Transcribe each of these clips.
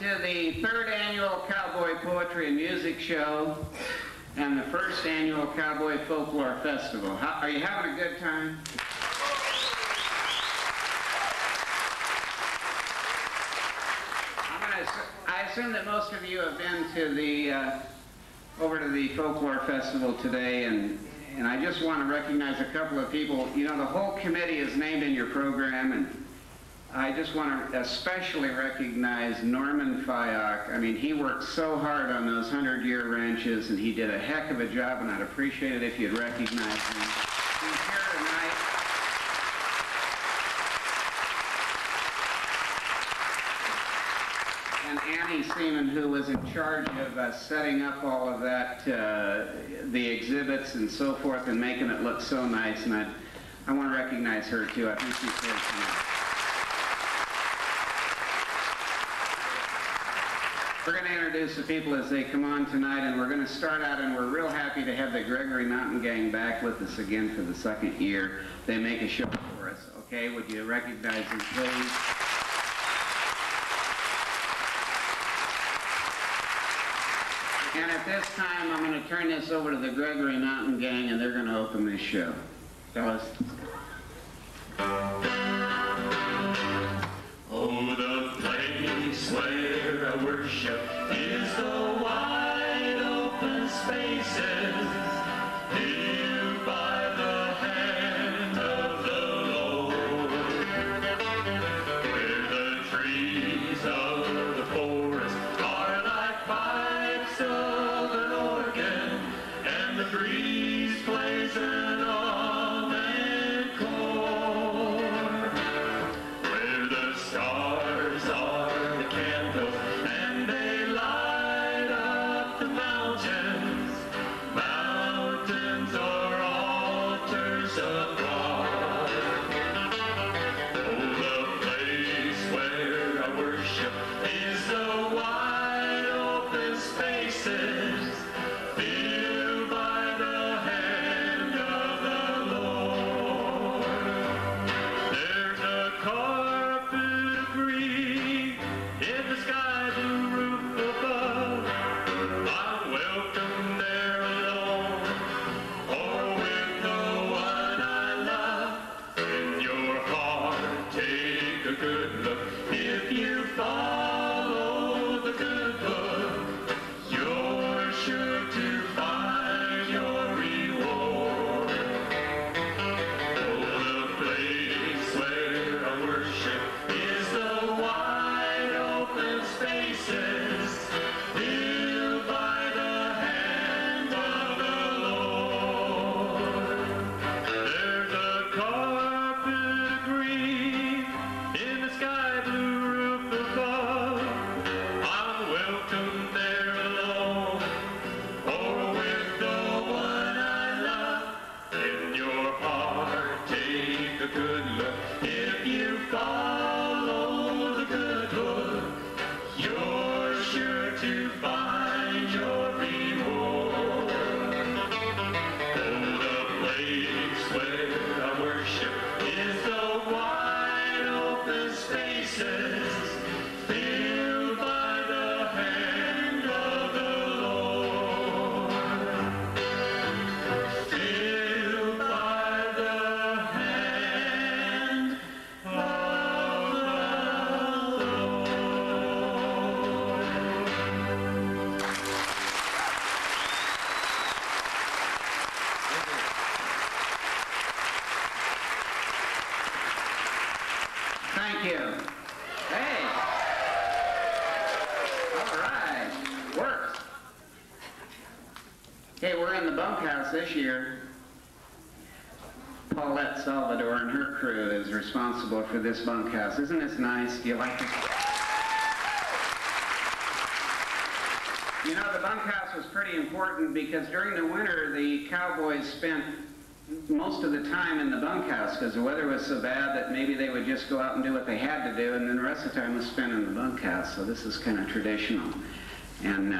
to the third annual Cowboy Poetry and Music Show and the first annual Cowboy Folklore Festival. Are you having a good time? I assume that most of you have been to the over to the Folklore Festival today, and I just want to recognize a couple of people. You know, the whole committee is named in your program, and I just want to especially recognize Norman Fyock. I mean, he worked so hard on those 100-year ranches, and he did a heck of a job, and I'd appreciate it if you'd recognize him. He's here tonight. And Annie Seaman, who was in charge of setting up all of that, the exhibits and so forth, and making it look so nice, and I want to recognize her too. I think she's here tonight. We're going to introduce the people as they come on tonight, and we're going to start out, and we're real happy to have the Gregory Mountain Gang back with us again for the second year. They make a show for us. Okay, would you recognize them, please? And at this time, I'm going to turn this over to the Gregory Mountain Gang, and they're going to open this show. Fellas. Oh, the place where I worship is the wide open spaces, healed by the hand of the Lord, where the trees of the forest are like pipes of an organ, and the breeze plays an almond chord, where the stars are the candles and they light up the mountains. Mountains are altars of God. Oh, the place where I worship is the wide open spaces, filled by the hand of the Lord. There's a carpet of green in the sky blue roof above. I'm welcome there alone, or with the one I love. In your heart, take a good look. If you follow the good book, you're sure to find your reward. Oh, the place where I worship is the wide open spaces, filled by the hand of the Lord. There's a carpet of green in the sky blue roof above. I'm welcome there alone, or with the one I love. In your heart, take a good look. If you follow the good book, you're sure to find your reward. Oh, the place where I worship is the wide open spaces, filled by the hand of the Lord. Filled by the hand of the Lord. Thank you. Hey. All right. Works. Okay, we're in the bunkhouse this year. Paulette Salvador and her crew is responsible for this bunkhouse. Isn't this nice? Do you like it? You know, the bunkhouse was pretty important because during the winter, the cowboys spent most of the time in the bunkhouse because the weather was so bad that maybe they would just go out and do what they had to do, and then the rest of the time was spent in the bunkhouse. So this is kind of traditional. And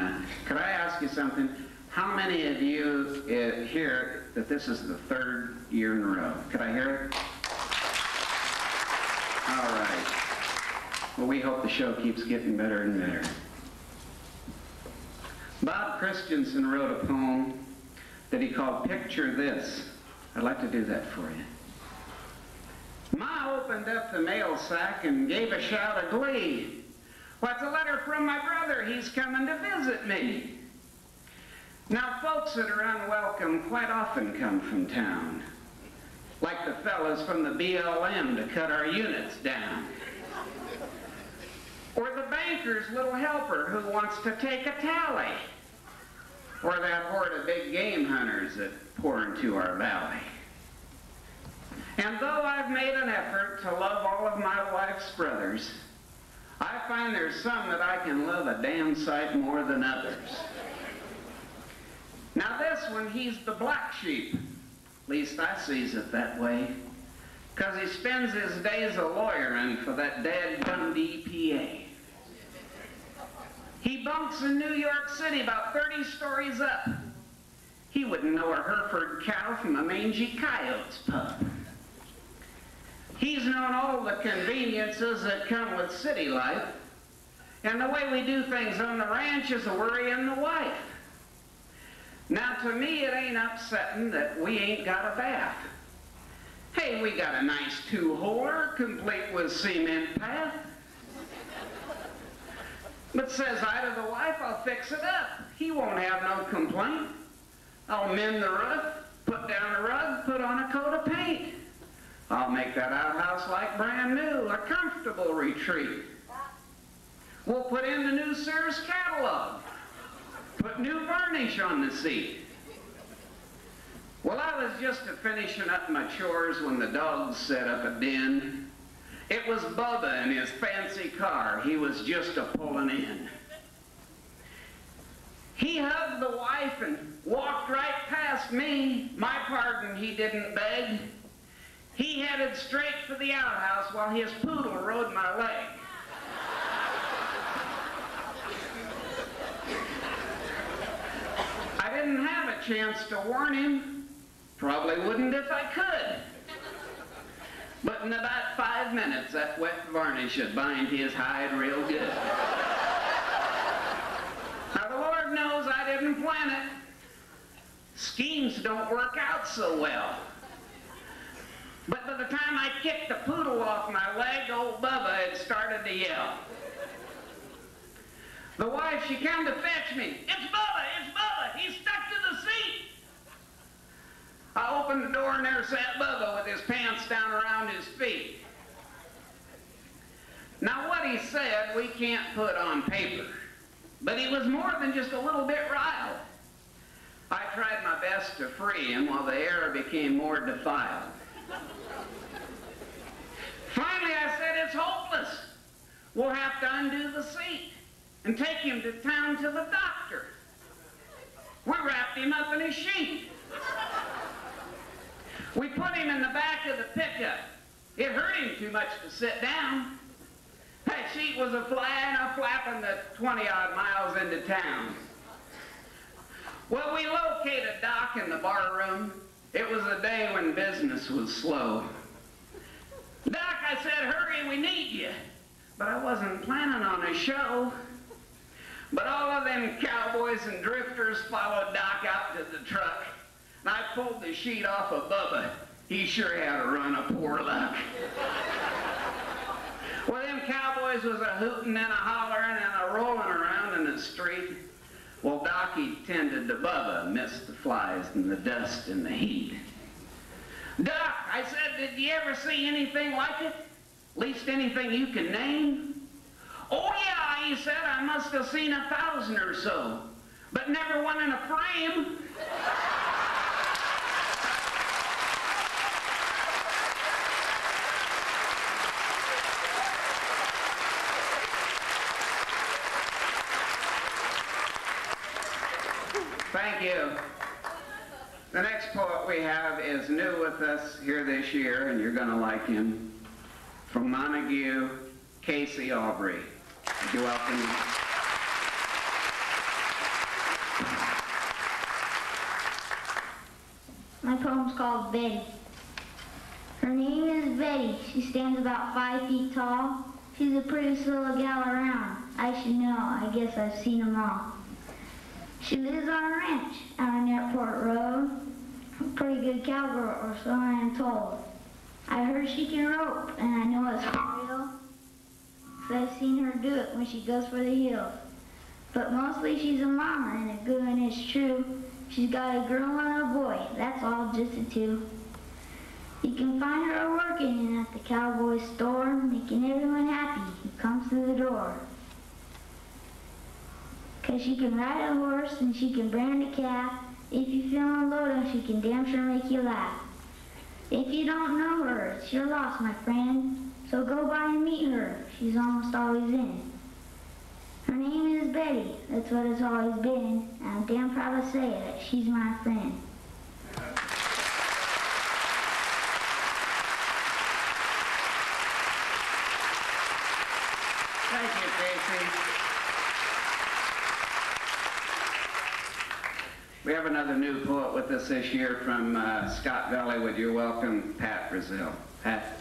could I ask you something? How many of you hear that this is the third year in a row? Could I hear it? All right. Well, we hope the show keeps getting better and better. Bob Christensen wrote a poem that he called Picture This. I'd like to do that for you. Ma opened up the mail sack and gave a shout of glee. What's a letter from my brother? He's coming to visit me. Now, folks that are unwelcome quite often come from town, like the fellas from the BLM to cut our units down. Or the banker's little helper who wants to take a tally. Or that horde of big game hunters that pour into our valley. And though I've made an effort to love all of my wife's brothers, I find there's some that I can love a damn sight more than others. Now this one, he's the black sheep. At least I sees it that way. 'Cause he spends his days a-lawyerin' for that dadgum EPA. He bunks in New York City about 30 stories up. He wouldn't know a Hereford cow from a mangy coyote's pup. He's known all the conveniences that come with city life, and the way we do things on the ranch is a worrying the wife. Now, to me, it ain't upsetting that we ain't got a bath. Hey, we got a nice two-holer, complete with cement path. But says I to the wife, I'll fix it up. He won't have no complaint. I'll mend the roof, put down a rug, put on a coat of paint. I'll make that outhouse like brand new, a comfortable retreat. We'll put in the new Sears catalog. Put new varnish on the seat. Well, I was just finishing up my chores when the dogs set up a den. It was Bubba in his fancy car. He was just a-pulling in. He hugged the wife and walked right past me. My pardon he didn't beg. He headed straight for the outhouse while his poodle rode my leg. I didn't have a chance to warn him. Probably wouldn't if I could. But in about 5 minutes, that wet varnish would bind his hide real good. Now, the Lord knows I didn't plan it. Schemes don't work out so well. But by the time I kicked the poodle off my leg, old Bubba had started to yell. The wife, she came to fetch me. It's Bubba, he's stuck to the seat. I opened the door and there sat Bubba with his pants down around his feet. Now what he said we can't put on paper, but he was more than just a little bit riled. I tried my best to free him while the air became more defiled. Finally I said, it's hopeless. We'll have to undo the seat and take him to town to the doctor. We wrapped him up in a sheet. We put him in the back of the pickup. It hurt him too much to sit down. That sheet was a-flying, a-flapping the 20-odd miles into town. Well, we located Doc in the bar room. It was a day when business was slow. Doc, I said, hurry, we need you. But I wasn't planning on a show. But all of them cowboys and drifters followed Doc out to the truck. And I pulled the sheet off of Bubba. He sure had a run of poor luck. Well, them cowboys was a-hooting and a-hollering and a-rolling around in the street. Well, Doc, he tended to Bubba, missed the flies and the dust and the heat. Doc, I said, did you ever see anything like it? At least anything you can name? Oh, yeah, he said, I must have seen 1,000 or so, but never one in a frame. Thank you. The next poet we have is new with us here this year, and you're going to like him. From Montague, Casey Aubrey. Would you welcome him? My poem's called Betty. Her name is Betty. She stands about 5 feet tall. She's the prettiest little gal around. I should know. I guess I've seen 'em all. She lives on a ranch out on Airport Road. A pretty good cowgirl, or so I am told. I heard she can rope, and I know it's for real, 'cause I've seen her do it when she goes for the hills. But mostly she's a mama, and a good one is true. She's got a girl and a boy, that's all, just the two. You can find her working at the Cowboy store, making everyone happy who comes through the door. 'Cause she can ride a horse and she can brand a calf. If you feel unloaded, she can damn sure make you laugh. If you don't know her, it's your loss, my friend. So go by and meet her. She's almost always in. Her name is Betty. That's what it's always been. And I'm damn proud to say it. She's my friend. Thank you, Casey. We have another new poet with us this year from Scott Valley. Would you welcome Pat Brazil? Pat.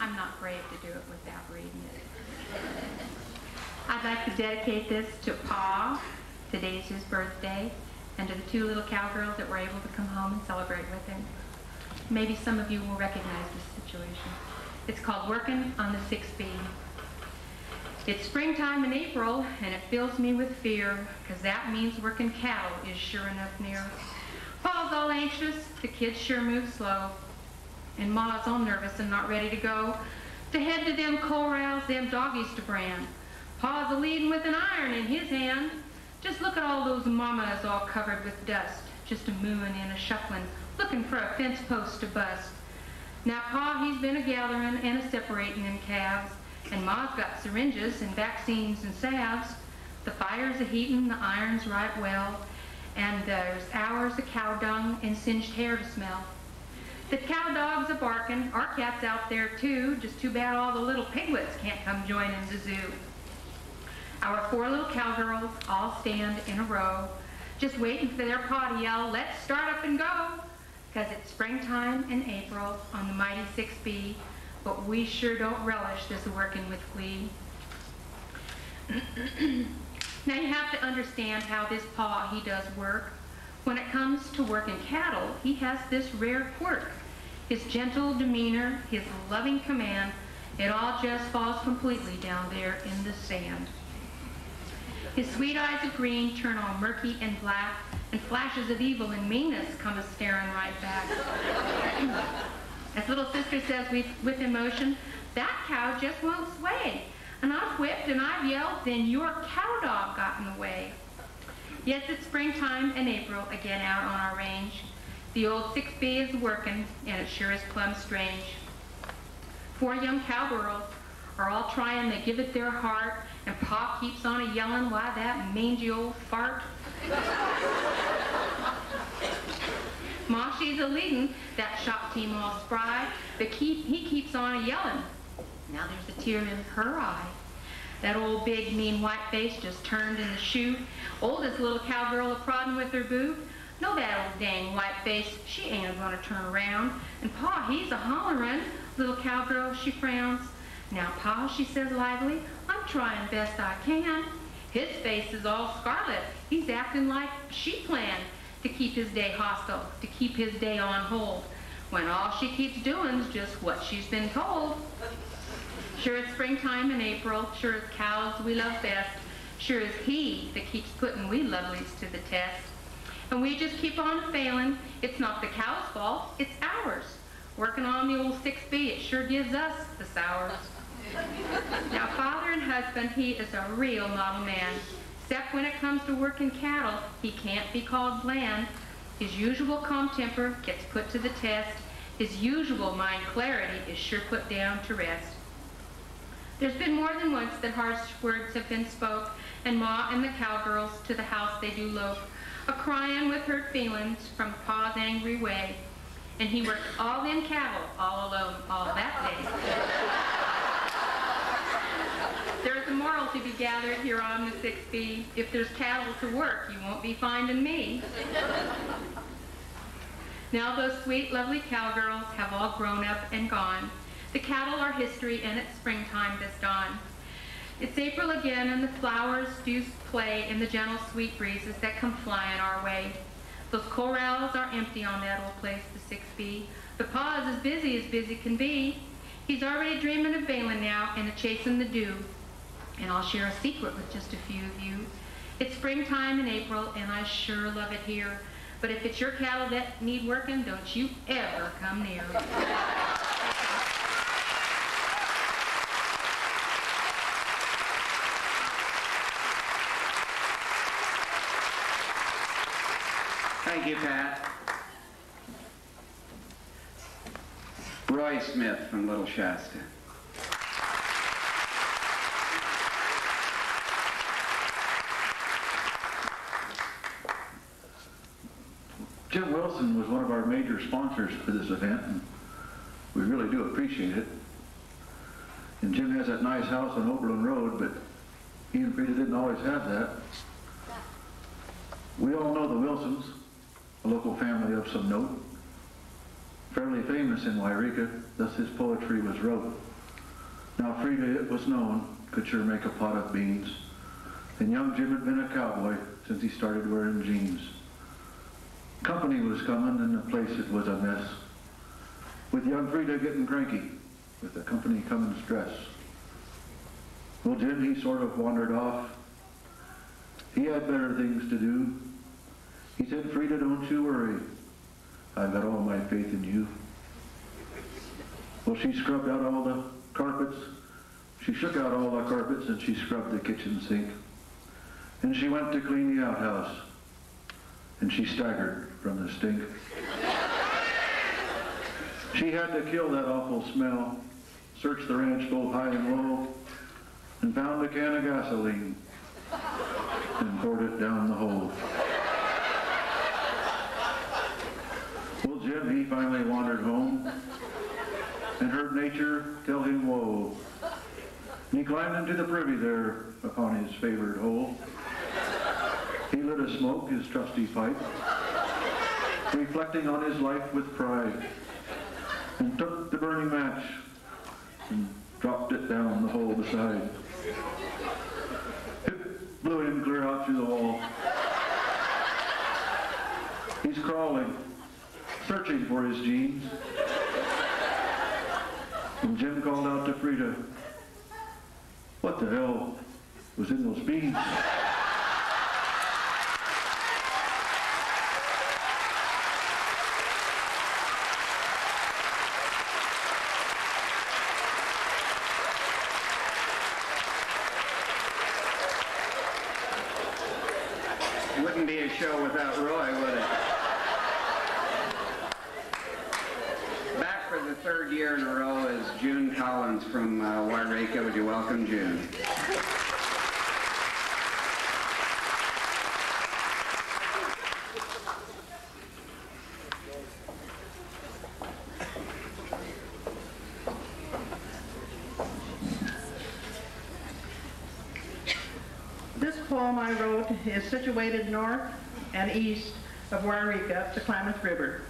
I'm not brave to do it without reading it. I'd like to dedicate this to Pa. Today's his birthday, and to the two little cowgirls that were able to come home and celebrate with him. Maybe some of you will recognize this situation. It's called Working on the 6B. It's springtime in April, and it fills me with fear, because that means working cattle is sure enough near. Pa's all anxious, the kids sure move slow, and Ma's all nervous and not ready to go to head to them corrals, them doggies to brand. Pa's a-leading with an iron in his hand. Just look at all those mamas all covered with dust, just a-mooing and a-shuffling, looking for a fence post to bust. Now Pa, he's been a-gathering and a-separating them calves, and Ma's got syringes and vaccines and salves. The fire's a-heating, the iron's right well, and there's hours of cow dung and singed hair to smell. The cow dogs are barking, our cat's out there too, just too bad all the little piglets can't come join in the zoo. Our four little cowgirls all stand in a row, just waiting for their pa to yell, "Let's start up and go!" 'Cause it's springtime in April on the mighty 6B, but we sure don't relish this working with glee. Now you have to understand how this pa, he does work. When it comes to working cattle, he has this rare quirk. His gentle demeanor, his loving command, it all just falls completely down there in the sand. His sweet eyes of green turn all murky and black, and flashes of evil and meanness come a-staring right back. As little sister says with emotion, "That cow just won't sway. And I've whipped and I've yelled, then your cow dog got in the way." Yes, it's springtime in April, again out on our range. The old 6B is working, and it sure is plumb strange. Four young cowgirls are all trying to give it their heart, and Pa keeps on a-yelling, "Why, that mangy old fart." Ma, she's a-leading that shop team all spry, but he keeps on a-yelling. Now there's a tear in her eye. That old big mean white face just turned in the chute. Oldest little cowgirl a-prodding with her boot. No, that old dang white face, she ain't gonna turn around. And Pa, he's a-hollerin'. Little cowgirl, she frowns. "Now, Pa," she says lively, "I'm trying best I can." His face is all scarlet. He's acting like she planned to keep his day hostile, to keep his day on hold, when all she keeps doing is just what she's been told. Sure it's springtime in April, sure as cows we love best, sure as he that keeps putting we lovelies to the test. And we just keep on failing. It's not the cow's fault, it's ours. Working on the old 6B, it sure gives us the sours. Now, father and husband, he is a real model man. Except when it comes to working cattle, he can't be called bland. His usual calm temper gets put to the test. His usual mind clarity is sure put down to rest. There's been more than once that harsh words have been spoke, and Ma and the cowgirls to the house they do lope, a-crying with hurt feelings from Pa's angry way. And he worked all them cattle all alone all that day. There's a moral to be gathered here on the 6B. If there's cattle to work, you won't be finding me. Now those sweet, lovely cowgirls have all grown up and gone. The cattle are history, and it's springtime this dawn. It's April again, and the flowers do play in the gentle, sweet breezes that come flying our way. Those corrals are empty on that old place, the 6B. The pa is as busy can be. He's already dreaming of bailing now and a-chasing the dew. And I'll share a secret with just a few of you. It's springtime in April, and I sure love it here. But if it's your cattle that need working, don't you ever come near. Thank you, Pat. Roy Smith from Little Shasta. Jim Wilson was one of our major sponsors for this event, and we really do appreciate it. And Jim has that nice house on Oberlin Road, but he and Frida didn't always have that. We all know the Wilsons, a local family of some note, fairly famous in Wairika, thus his poetry was wrote. Now Frida, it was known, could sure make a pot of beans, and young Jim had been a cowboy since he started wearing jeans. Company was coming, and the place it was a mess, with young Frida getting cranky, with the company coming stress. Well, Jim, he sort of wandered off. He had better things to do. He said, Frida, don't you worry. I've got all my faith in you. Well, she scrubbed out all the carpets. She shook out all the carpets, and she scrubbed the kitchen sink. And she went to clean the outhouse, and she staggered from the stink. She had to kill that awful smell, search the ranch both high and low, and found a can of gasoline, and poured it down the hole. Well, Jim, he finally wandered home, and heard nature tell him woe. And he climbed into the privy there upon his favored hole. He lit a smoke, his trusty pipe, reflecting on his life with pride, and took the burning match and dropped it down the hole beside. It blew him clear out through the wall. He's crawling, searching for his jeans. And Jim called out to Frida, what the hell was in those beans? Wouldn't be a show without Roy, would it? Back for the third year in a row is June Collins from Wairika. Would you welcome June? This poem I wrote is situated north and east of Wairika, the Klamath River,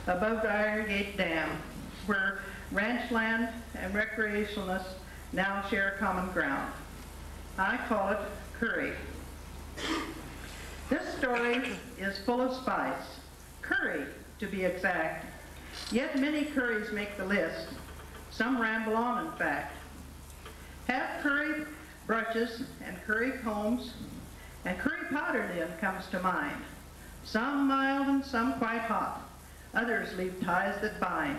above the Iron Gate Dam, where ranch land and recreationalists now share common ground. I call it curry. This story is full of spice, curry to be exact, yet many curries make the list. Some ramble on, in fact. Have curry brushes and curry combs, and curry powder then comes to mind. Some mild and some quite hot, others leave ties that bind.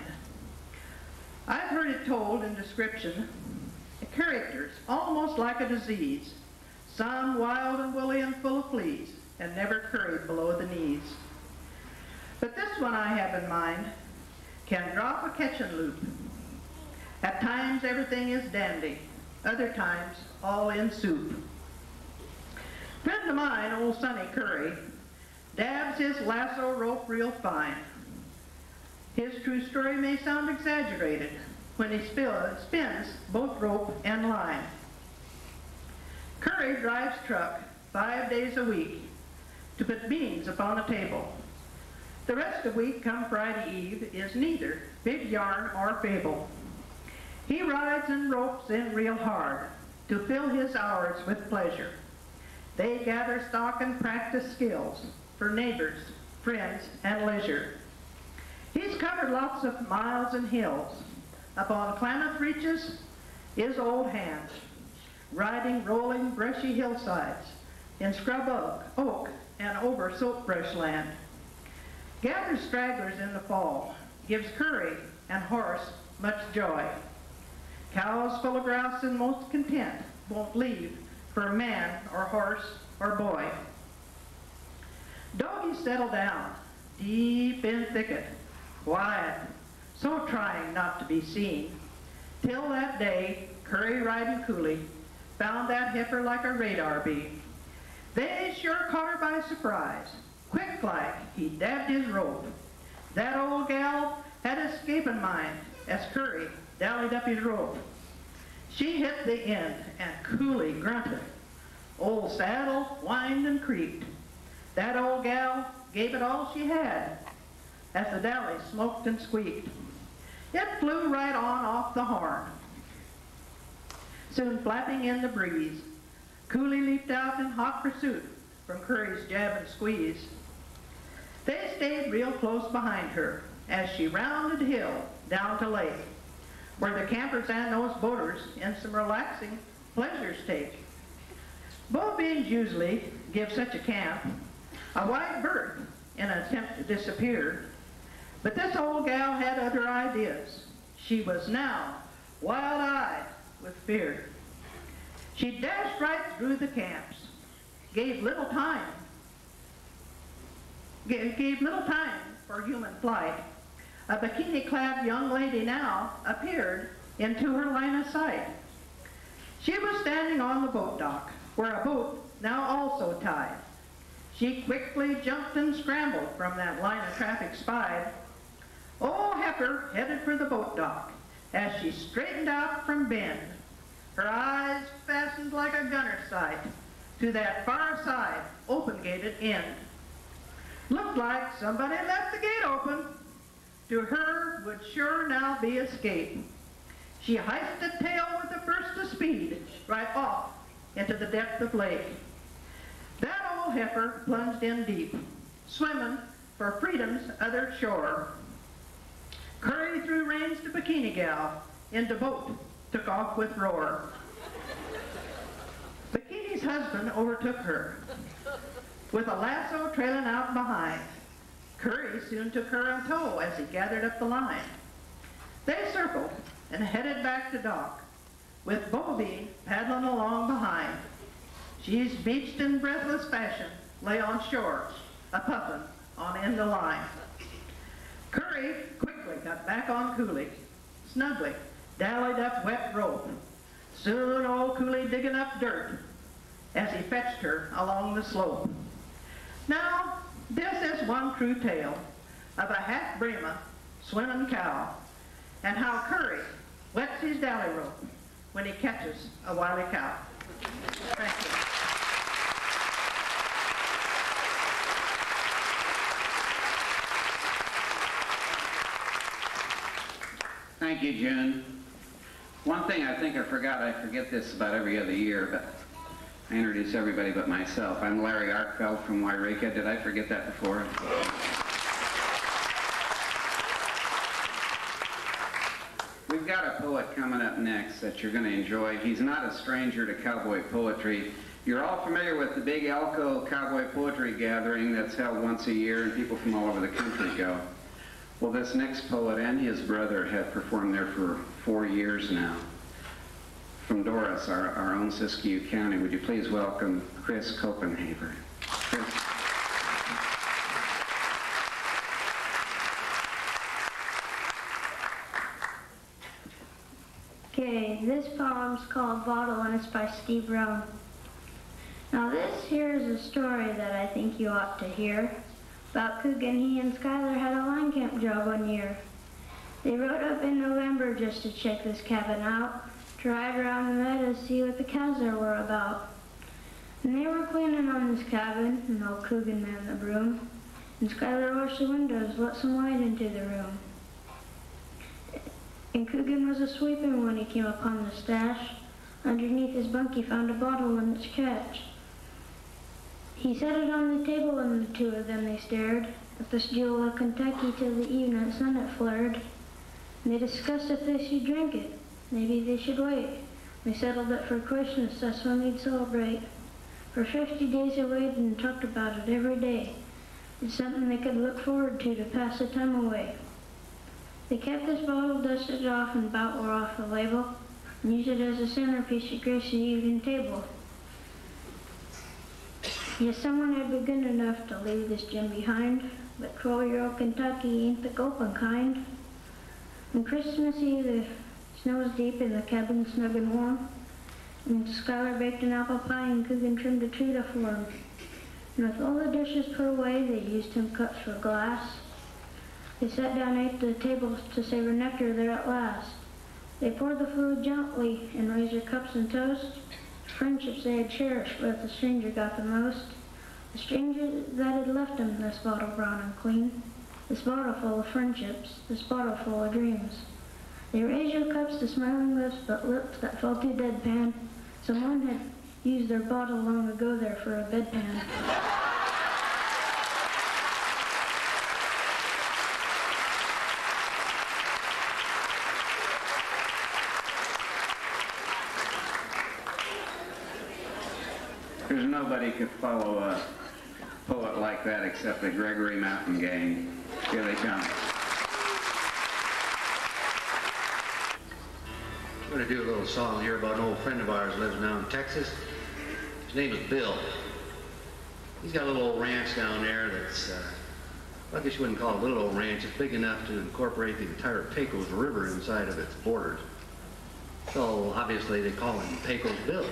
I've heard it told in description, characters almost like a disease, some wild and woolly and full of fleas, and never curried below the knees. But this one I have in mind can drop a catchin' loop. At times everything is dandy, other times all in soup. Friend of mine, old Sonny Curry, dabs his lasso rope real fine. His true story may sound exaggerated when he spins both rope and line. Curry drives truck 5 days a week to put beans upon the table. The rest of the week come Friday Eve is neither big yarn or fable. He rides and ropes in real hard to fill his hours with pleasure. They gather stock and practice skills for neighbors, friends, and leisure. He's covered lots of miles and hills. Up on Klamath reaches is old hands, riding rolling brushy hillsides in scrub oak and over soapbrush land. Gathers stragglers in the fall, gives curry and horse much joy. Cows full of grouse and most content won't leave for man or horse or boy. Doggies settle down deep in thicket, quiet, so trying not to be seen, till that day Curry riding Cooley found that heifer like a radar beam. They sure caught her by surprise. Quick like he dabbed his rope. That old gal had escape in mind as Curry dallied up his rope. She hit the end and Cooley grunted. Old saddle whined and creaked. That old gal gave it all she had as the dally smoked and squeaked. It flew right on off the horn. Soon flapping in the breeze, Cooley leaped out in hot pursuit from Curry's jab and squeeze. They stayed real close behind her as she rounded hill down to lake, where the campers and those boaters in some relaxing pleasures take. Bovines usually give such a camp a wide berth in an attempt to disappear, but this old gal had other ideas. She was now wild-eyed with fear. She dashed right through the camps, gave little time for human flight. A bikini-clad young lady now appeared into her line of sight. She was standing on the boat dock, where a boat now also tied. She quickly jumped and scrambled from that line of traffic spied. Old heifer headed for the boat dock as she straightened out from bend, her eyes fastened like a gunner's sight to that far side open-gated end. Looked like somebody left the gate open. To her would sure now be escape. She heisted tail with a burst of speed right off into the depth of lake. That old heifer plunged in deep, swimming for freedom's other shore. Curry threw reins to bikini gal, into boat, took off with roar. Bikini's husband overtook her, with a lasso trailing out behind. Curry soon took her in tow as he gathered up the line. They circled and headed back to dock, with Bovine paddling along behind. She's beached in breathless fashion, lay on shore, a-puffin' on end of line. Curry quickly got back on Cooley, snugly dallied up wet rope. Soon old Cooley digging up dirt as he fetched her along the slope. Now, this is one true tale of a half-Brahma swimming cow and how Curry wets his dally rope when he catches a wily cow. Thank you. Thank you, June. One thing I think I forget this about every other year, but I introduce everybody but myself. I'm Larry Arkfeld from Wairika. Did I forget that before? We've got a poet coming up next that you're going to enjoy. He's not a stranger to cowboy poetry. You're all familiar with the big Elko Cowboy Poetry Gathering that's held once a year and people from all over the country go. Well, this next poet and his brother have performed there for 4 years now. From Doris, our own Siskiyou County, would you please welcome Chris Copenhaver. Chris. Okay, this poem's called Bottle and it's by Steve Brown. Now this here is a story that I think you ought to hear. About Coogan, he and Skylar had a line camp job one year. They rode up in November just to check this cabin out, to ride around the meadows to see what the cows there were about. And they were cleaning on this cabin, and old Coogan manned the broom. And Skylar washed the windows, let some light into the room. And Coogan was a-sweeping when he came upon the stash. Underneath his bunk he found a bottle and its catch. He set it on the table and the two of them they stared at this jewel of Kentucky till the evening sun had flared. And they discussed if they should drink it. Maybe they should wait. They settled that for Christmas, that's when they'd celebrate. For 50 days they waited and talked about it every day. It's something they could look forward to pass the time away. They kept this bottle, dusted it off, and about wore off the label, and used it as a centerpiece to grace the evening table. Yes, someone had been good enough to leave this gem behind, but 12-year-old Kentucky ain't the gulping kind. On Christmas Eve, the snow was deep and the cabin snug and warm, and Skylar baked an apple pie and Coogan trimmed a tree to form. And with all the dishes put away, they used tin cups for glass. They sat down at the table to savor nectar there at last. They poured the fluid gently and raised their cups in toast. Friendships they had cherished, but the stranger got the most. The stranger that had left them this bottle brown and clean. This bottle full of friendships, this bottle full of dreams. They raised their cups to smiling lips, but lips that felt too deadpan. Someone had used their bottle long ago there for a bedpan. There's nobody could follow a poet like that except the Gregory Mountain Gang. Here they come. I'm going to do a little song here about an old friend of ours who lives down in Texas. His name is Bill. He's got a little old ranch down there that's, I guess you wouldn't call it a little old ranch. It's big enough to incorporate the entire Pecos River inside of its borders. So obviously they call him Pecos Bill.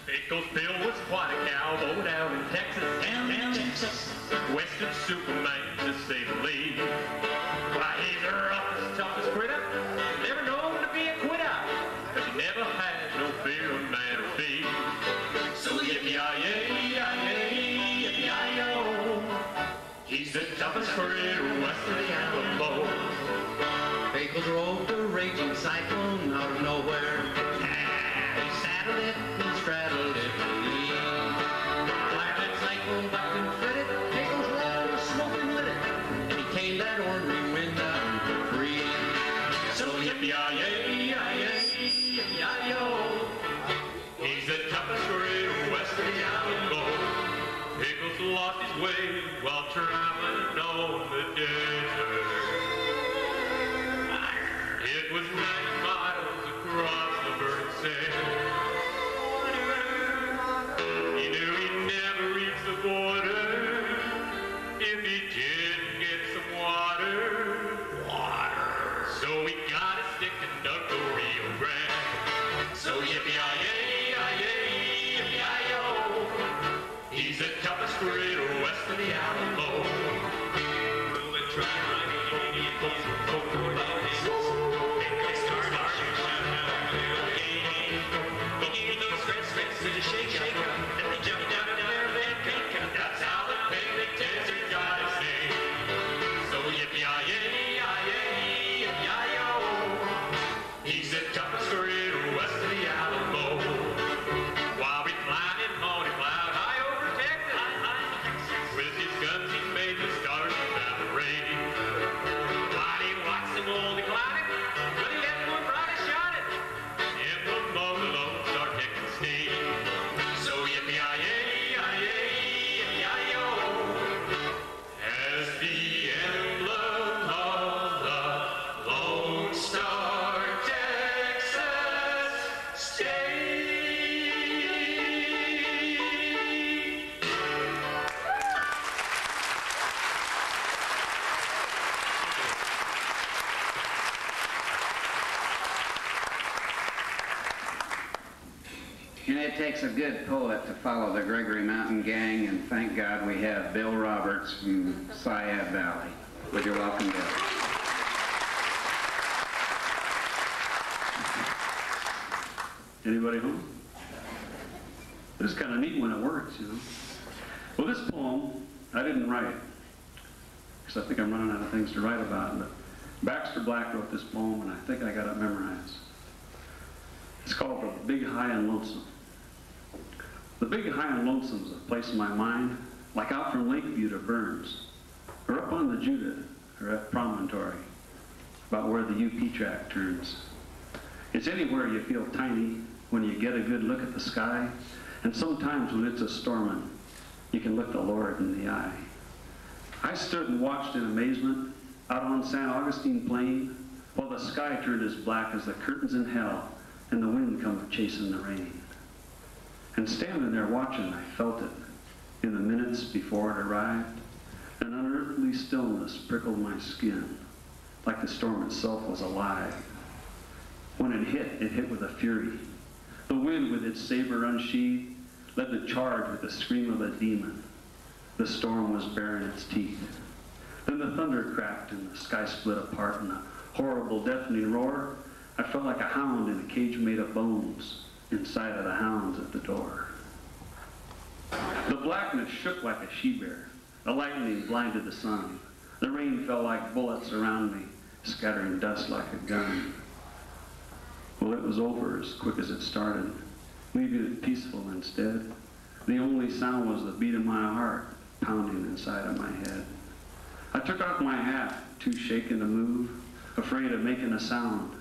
Pecos Bill was quite a cowboy down in Texas, down Texas. Western Superman, to say the least. Why, he's the roughest, toughest critter, never known to be a quitter, 'cause he never had no fear of man or beast. So yippee-yi-yay, yippee-yi-yo, he's the toughest critter west of the Alamo. Pecos rode the raging cyclone out of nowhere. He saddled it and straddled it with ease. Like that cyclone bucked and fretted, Pecos rolled a smoking lit it, and he tamed that ornery wind out into the breeze. So yippee-yi-yay, yippee-yi-yo, he's the toughest critter west of the Alamo. Pecos lost his way while traveling on the desert. It was 90 miles across the burning sand. He knew he'd never reach the border if he didn't get some water. So he got a stick and dug the Rio Grande. So yippee-yi-yay, yippee-yi-yo, he's the toughest critter west of the Alamo. Well, they tried that's how the picnic desert got its name. So yippee-yi-yay, yippee-yi-yo, he's the toughest critter west of the Alamo. While reclining on a cloud high over Texas, with his guns he made the stars evaporate. While he watched them all declining, but he had one brighter shining, emblem of the Lone Star Texas state. So yippee-yi-yay, yippee-yi-yo, as the emblem of the Lone Star Texas state. And it takes a good poet to follow the Gregory Mountain Gang, and thank God we have Bill Roberts from Sayab Valley. Would you welcome Bill? Anybody home? It's kind of neat when it works, you know. Well, this poem, I didn't write, because I think I'm running out of things to write about, but Baxter Black wrote this poem, and I think I got it memorized. It's called The Big High and Lonesome. The Big High and Lonesome is a place in my mind, like out from Lakeview to Burns, or up on the Judith, or at Promontory, about where the UP track turns. It's anywhere you feel tiny when you get a good look at the sky, and sometimes when it's a stormin', you can look the Lord in the eye. I stood and watched in amazement out on San Augustine Plain while the sky turned as black as the curtains in hell and the wind come chasing the rain. And standing there watching, I felt it in the minutes before it arrived. An unearthly stillness prickled my skin like the storm itself was alive. When it hit with a fury. The wind with its saber unsheathed led the charge with the scream of a demon. The storm was baring its teeth. Then the thunder cracked and the sky split apart in a horrible deafening roar. I felt like a hound in a cage made of bones inside of the hounds at the door. The blackness shook like a she-bear. The lightning blinded the sun. The rain fell like bullets around me, scattering dust like a gun. Well, it was over as quick as it started, leaving it peaceful instead. The only sound was the beat of my heart pounding inside of my head. I took off my hat, too shaken to move, afraid of making a sound.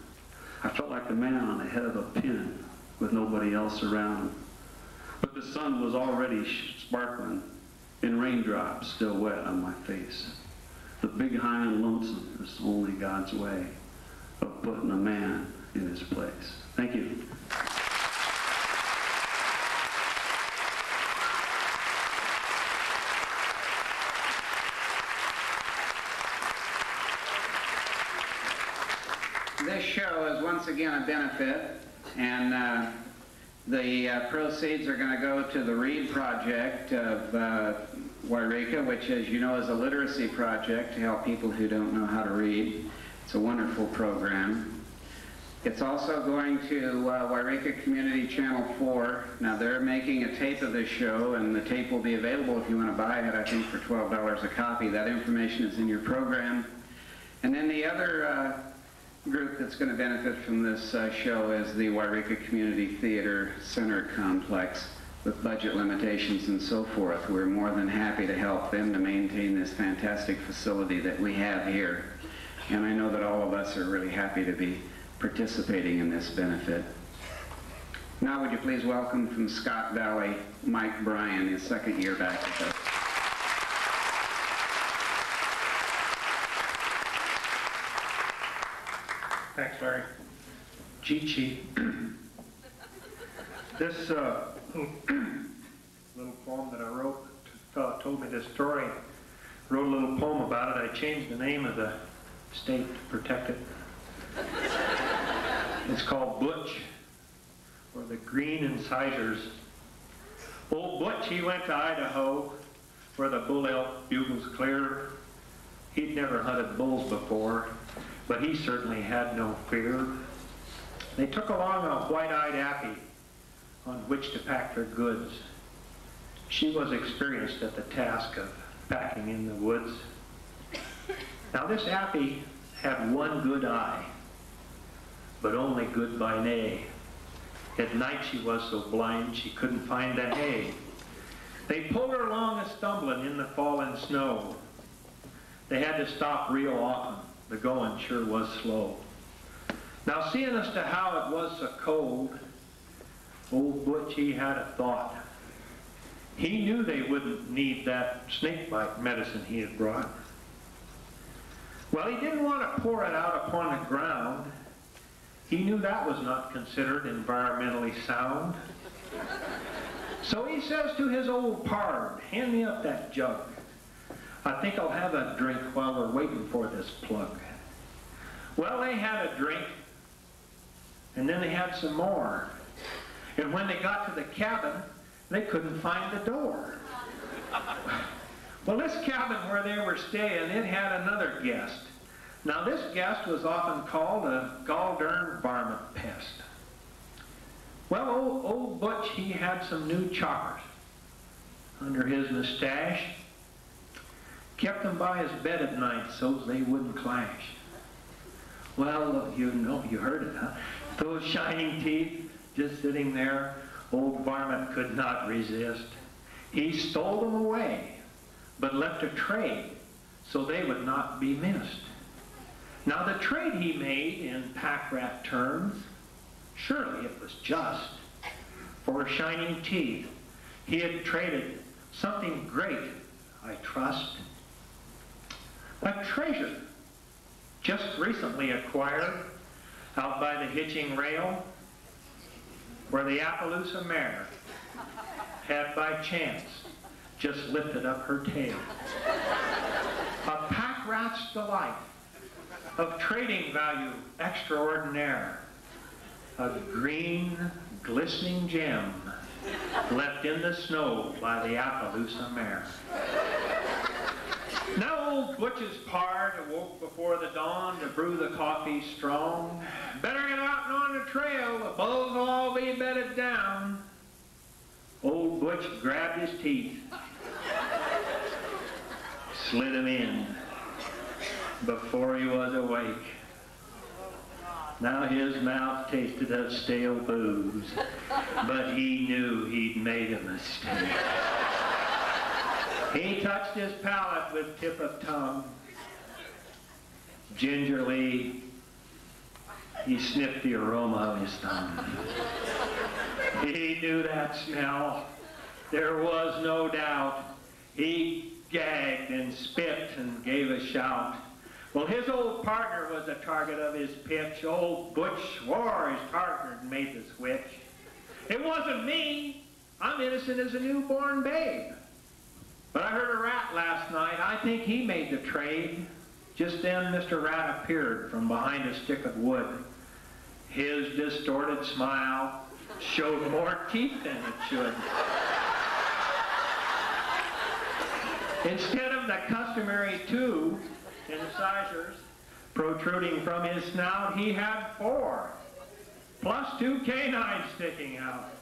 I felt like the man on the head of a pin with nobody else around. But the sun was already sparkling and raindrops still wet on my face. The big high and lonesome is only God's way of putting a man in his place. Thank you. This show is once again a benefit, and the proceeds are going to go to the READ project of Wairika, which, as you know, is a literacy project to help people who don't know how to read. It's a wonderful program. It's also going to Wairika Community Channel 4. Now, they're making a tape of this show, and the tape will be available if you want to buy it, I think, for $12 a copy. That information is in your program. And then the other group that's going to benefit from this show is the Wairika Community Theater Center Complex with budget limitations and so forth. We're more than happy to help them to maintain this fantastic facility that we have here. And I know that all of us are really happy to be participating in this benefit. Now would you please welcome from Scott Valley, Mike Bryan, his second year back with us. Thanks, Larry. Chi-Chi. This little poem that I wrote, a fellow told me this story, wrote a little poem about it. I changed the name of the state to protect it. It's called Butch, or the Green Incisors. Old Butch, he went to Idaho, where the bull elk bugles clear. He'd never hunted bulls before, but he certainly had no fear. They took along a white-eyed appy on which to pack their goods. She was experienced at the task of packing in the woods. Now this appy had one good eye, but only good by day. At night she was so blind she couldn't find the hay. They pulled her along a-stumbling in the falling snow. They had to stop real often. The going sure was slow. Now seeing as to how it was so cold, old Butch, he had a thought. He knew they wouldn't need that snake bite medicine he had brought. Well, he didn't want to pour it out upon the ground. He knew that was not considered environmentally sound. So he says to his old pard, hand me up that jug. I think I'll have a drink while we're waiting for this plug. Well, they had a drink, and then they had some more. And when they got to the cabin, they couldn't find the door. Well, this cabin where they were staying, it had another guest. Now, this guest was often called a gall-darn varmint pest. Well, old Butch, he had some new choppers under his mustache. Kept them by his bed at night so they wouldn't clash. Well, you know, you heard it, huh? Those shining teeth just sitting there, old varmint could not resist. He stole them away, but left a trade so they would not be missed. Now the trade he made in pack rat terms, surely it was just. For shining teeth, he had traded something great, I trust. A treasure just recently acquired out by the hitching rail where the Appaloosa mare had by chance just lifted up her tail. A pack rat's delight of trading value extraordinaire. A green, glistening gem left in the snow by the Appaloosa mare. Now old Butch's pard awoke before the dawn to brew the coffee strong. Better get out and on the trail, the bulls will all be bedded down. Old Butch grabbed his teeth, slid them in before he was awake. Now his mouth tasted of stale booze, but he knew he'd made a mistake. He touched his palate with tip of tongue. Gingerly, he sniffed the aroma of his thumb. He knew that smell. There was no doubt. He gagged and spit and gave a shout. Well, his old partner was the target of his pitch. Old Butch swore his partner had made the switch. It wasn't me. I'm innocent as a newborn babe. But I heard a rat last night. I think he made the trade. Just then, Mr. Rat appeared from behind a stick of wood. His distorted smile showed more teeth than it should. Instead of the customary 2 incisors protruding from his snout, he had 4, plus 2 canines sticking out.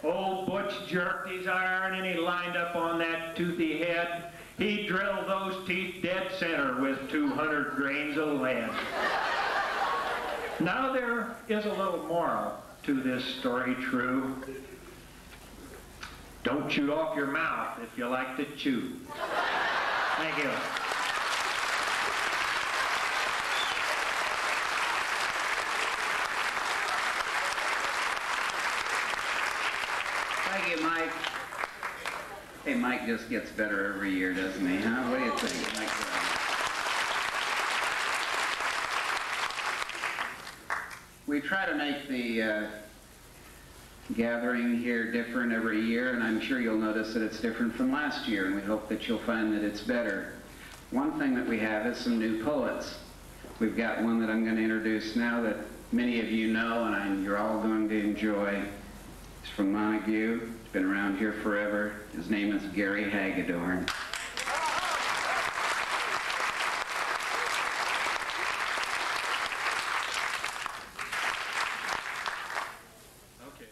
Old Butch jerked his iron and he lined up on that toothy head. He drilled those teeth dead center with 200 grains of lead. Now there is a little moral to this story true. Don't shoot off your mouth if you like to chew. Thank you. Thank you, Mike. Hey, Mike just gets better every year, doesn't he, huh? What do you think, Mike? We try to make the gathering here different every year, and I'm sure you'll notice that it's different from last year, and we hope that you'll find that it's better. One thing that we have is some new poets. We've got one that I'm going to introduce now that many of you know, and you're all going to enjoy. He's from Montague. He's been around here forever. His name is Gary Hagedorn. Okay.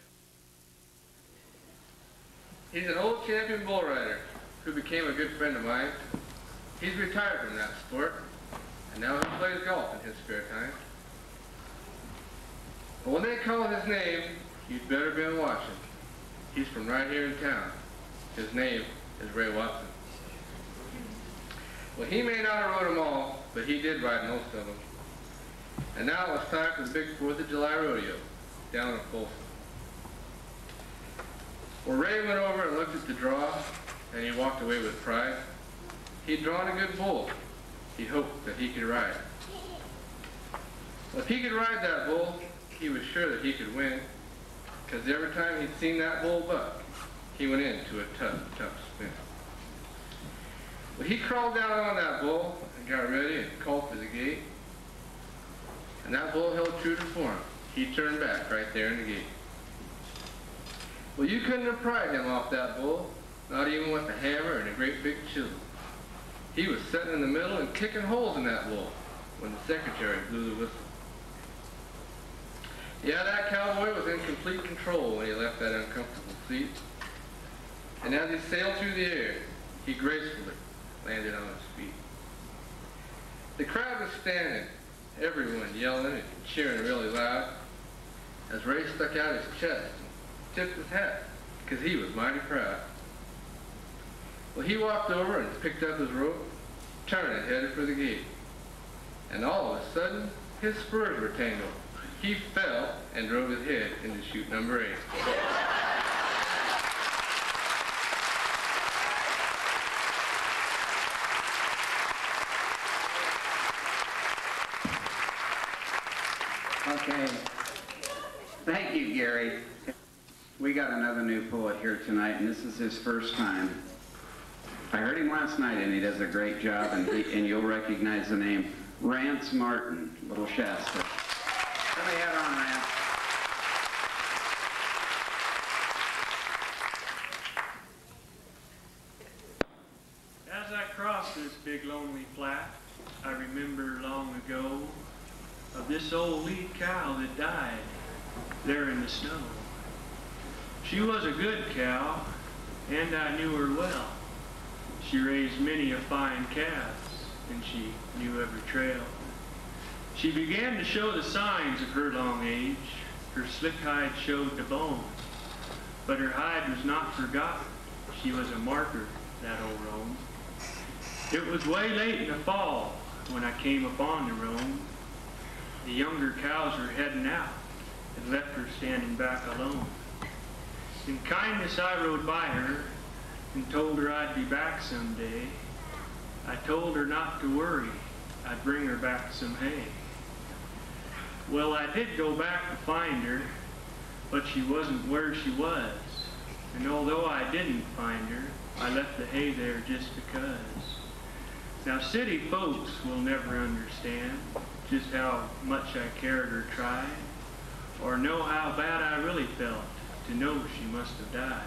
He's an old champion bull rider who became a good friend of mine. He's retired from that sport, and now he plays golf in his spare time. But when they call his name, you'd better been watching. He's from right here in town. His name is Ray Watson. Well, he may not have rode them all, but he did ride most of them. And now it's time for the big 4th of July rodeo down in Folsom. Well, Ray went over and looked at the draw, and he walked away with pride. He'd drawn a good bull. He hoped that he could ride. Well, if he could ride that bull, he was sure that he could win, because every time he'd seen that bull buck, he went into a tough spin. Well, he crawled down on that bull and got ready and called for the gate. And that bull held true to form. He turned back right there in the gate. Well, you couldn't have pried him off that bull, not even with a hammer and a great big chisel. He was sitting in the middle and kicking holes in that bull when the secretary blew the whistle. Yeah, that cowboy was in complete control when he left that uncomfortable seat. And as he sailed through the air, he gracefully landed on his feet. The crowd was standing, everyone yelling and cheering really loud, as Ray stuck out his chest and tipped his hat, because he was mighty proud. Well, he walked over and picked up his rope, turned and headed for the gate. And all of a sudden, his spurs were tangled. He fell and drove his head into chute number 8. Okay. Thank you, Gary. We got another new poet here tonight, and this is his first time. I heard him last night, and he does a great job, and you'll recognize the name, Rance Martin, Little Shasta. Put the hat on, Rance. As I crossed this big lonely flat, I remember long ago of this old lead cow that died there in the snow. She was a good cow, and I knew her well. She raised many a fine calves, and she knew every trail. She began to show the signs of her long age. Her slick hide showed the bone, but her hide was not forgotten. She was a marker, that old roan. It was way late in the fall when I came upon the roan. The younger cows were heading out and left her standing back alone. In kindness I rode by her and told her I'd be back someday. I told her not to worry, I'd bring her back some hay. Well, I did go back to find her, but she wasn't where she was. And although I didn't find her, I left the hay there just because. Now, city folks will never understand just how much I cared or tried, or know how bad I really felt to know she must have died.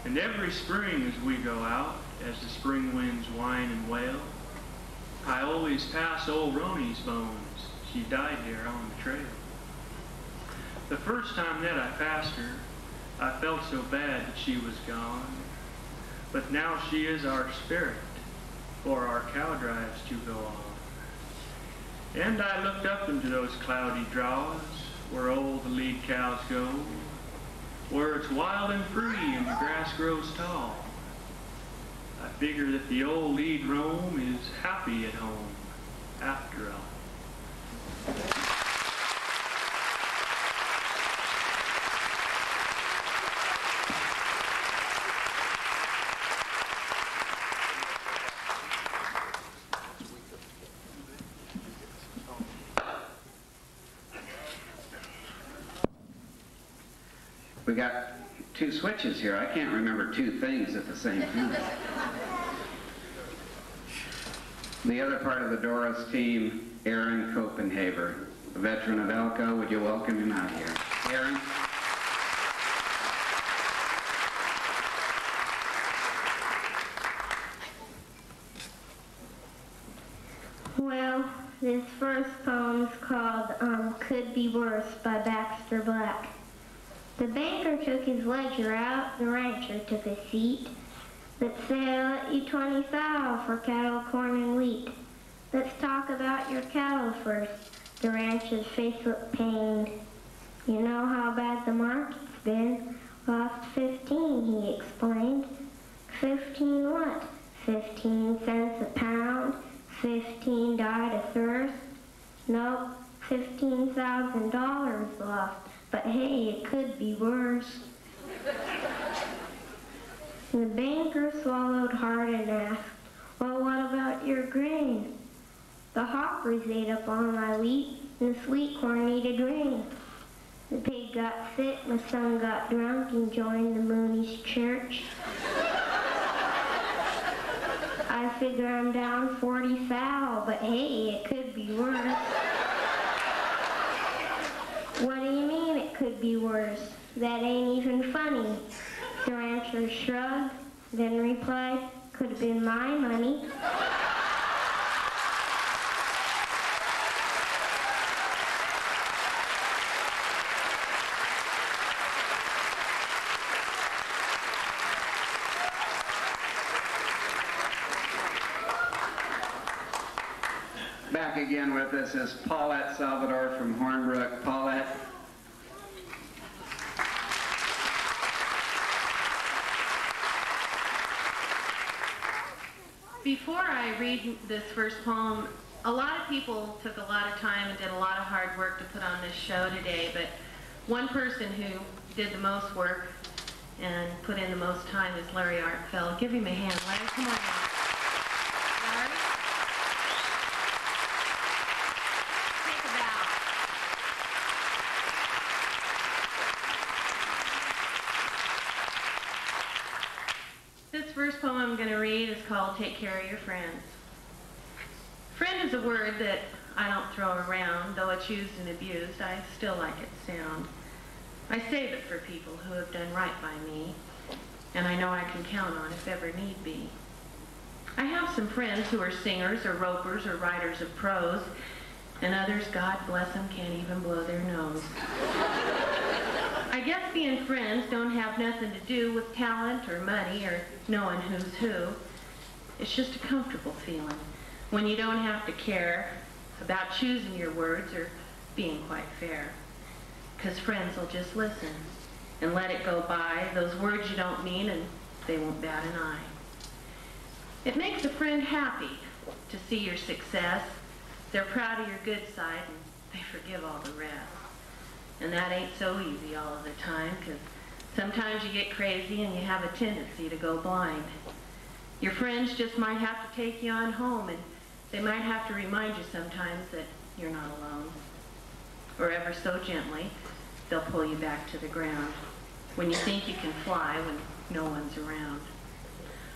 And every spring as we go out, as the spring winds whine and wail, I always pass old Roni's bones. She died here on the trail. The first time that I passed her, I felt so bad that she was gone. But now she is our spirit for our cow drives to go on. And I looked up into those cloudy draws where all the lead cows go, where it's wild and free and the grass grows tall. I figure that the old lead roam is happy at home after all. We got two switches here. I can't remember two things at the same time. The other part of the Doris team, Aaron Copenhaver, a veteran of Elko. Would you welcome him out here? Aaron? Well, this first poem's called Could Be Worse by Baxter Black. The banker took his ledger out, the rancher took a seat. Let's say I let you 20 thou for cattle, corn, and wheat. Let's talk about your cattle first. The rancher's face looked pained. You know how bad the market's been. Lost 15, he explained. 15 what? 15 cents a pound. 15 died of thirst. Nope, $15,000 lost. But hey, it could be worse. The banker swallowed hard and asked, well, what about your grain? The hoppers ate up all my wheat, and the sweet corn needed rain. The pig got sick, my son got drunk, and joined the Moonies church. I figure I'm down 40 thou, but hey, it could be worse. What do you mean it could be worse? That ain't even funny. The rancher shrugged, then replied, could have been my money. back again with us is Paulette Salvador from Hornbrook. Paulette. Before I read this first poem, a lot of people took a lot of time and did a lot of hard work to put on this show today, but one person who did the most work and put in the most time is Larry Artfeld. Give him a hand. Larry, come on in. Larry? Take a bow. This first poem I'm going to read is called Take Care of Your Friends. Friend is a word that I don't throw around, though it's used and abused. I still like its sound. I save it for people who have done right by me, and I know I can count on if ever need be. I have some friends who are singers or ropers or writers of prose, and others, God bless them, can't even blow their nose. I guess being friends don't have nothing to do with talent or money or knowing who's who. It's just a comfortable feeling when you don't have to care about choosing your words or being quite fair. Because friends will just listen and let it go by, those words you don't mean, and they won't bat an eye. It makes a friend happy to see your success. They're proud of your good side, and they forgive all the rest. And that ain't so easy all of the time, because sometimes you get crazy and you have a tendency to go blind. Your friends just might have to take you on home, and they might have to remind you sometimes that you're not alone. Or ever so gently, they'll pull you back to the ground when you think you can fly when no one's around.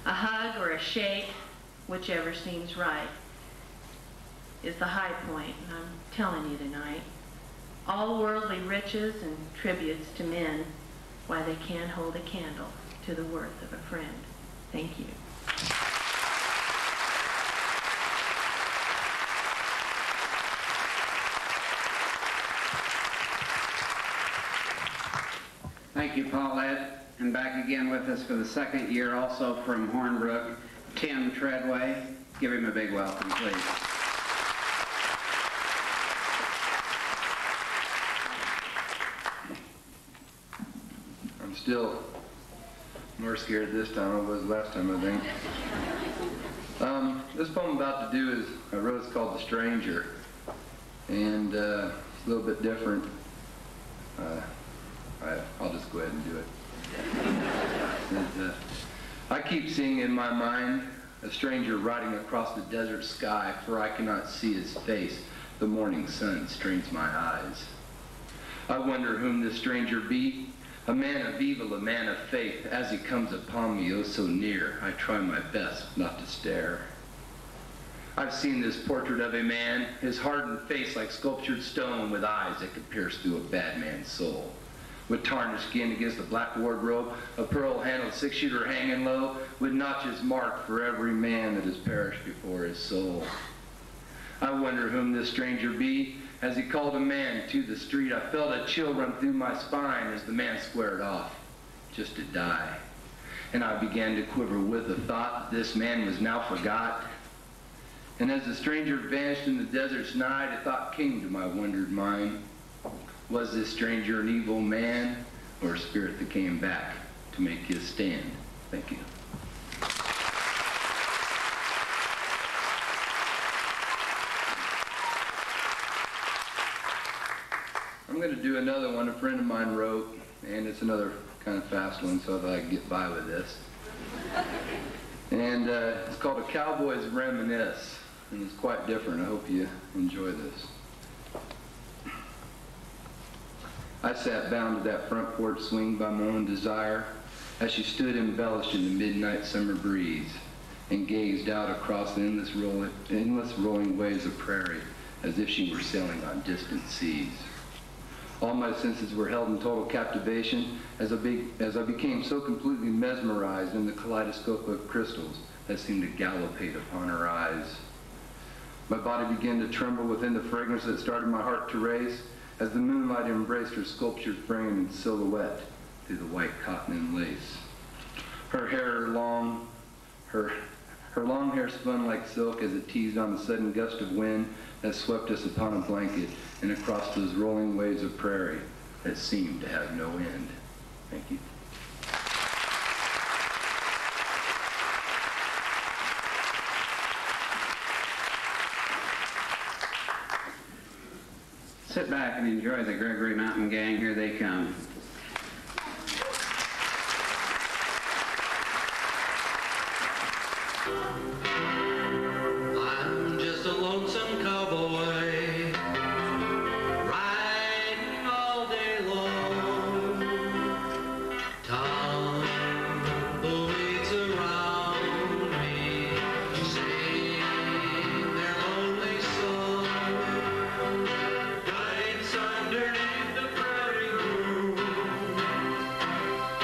A hug or a shake, whichever seems right, is the high point, and I'm telling you tonight. All worldly riches and tributes to men, why they can't hold a candle to the worth of a friend. Thank you. Thank you, Paulette. And back again with us for the second year, also from Hornbrook, Tim Treadway. Give him a big welcome, please. I'm still more scared this time than I was last time, I think. This poem I'm about to do is, I wrote, it's called The Stranger. And it's a little bit different. I'll just go ahead and do it. I keep seeing in my mind a stranger riding across the desert sky, for I cannot see his face. The morning sun strains my eyes. I wonder whom this stranger be, a man of evil, a man of faith. As he comes upon me, oh so near, I try my best not to stare. I've seen this portrait of a man, his hardened face like sculptured stone, with eyes that could pierce through a bad man's soul. With tarnished skin against a black wardrobe, a pearl-handled six-shooter hanging low, with notches marked for every man that has perished before his soul. I wonder whom this stranger be. As he called a man to the street, I felt a chill run through my spine as the man squared off, just to die. And I began to quiver with the thought that this man was now forgot. And as the stranger vanished in the desert's night, a thought came to my wondered mind. Was this stranger an evil man, or a spirit that came back to make his stand? Thank you. I'm going to do another one a friend of mine wrote, and it's another kind of fast one, so I thought I'd get by with this. And it's called A Cowboy's Reminisce, and it's quite different. I hope you enjoy this. I sat bound to that front porch swing by my own desire as she stood embellished in the midnight summer breeze and gazed out across the endless rolling waves of prairie as if she were sailing on distant seas. All my senses were held in total captivation as I became so completely mesmerized in the kaleidoscope of crystals that seemed to gallopade upon her eyes. My body began to tremble within the fragrance that started my heart to race as the moonlight embraced her sculptured frame and silhouette through the white cotton and lace. Her hair long, her Her long hair spun like silk as it teased on the sudden gust of wind that swept us upon a blanket and across those rolling waves of prairie that seemed to have no end. Thank you. Sit back and enjoy the Gregory Mountain Gang. Here they come. I'm just a lonesome cowboy, riding all day long. Tumbleweeds around me, sing their lonely song. Nights underneath the prairie moon, I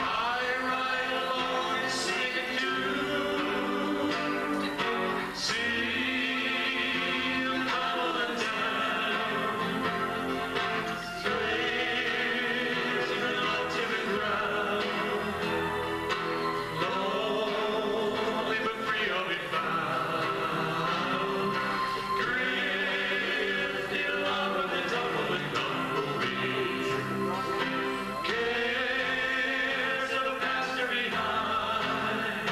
ride along and sing a tune. See them tumbling down, swings in the timid ground. Lonely but free I'll be found, drifting along with the tumbling tumbleweeds. Cares of the past are behind,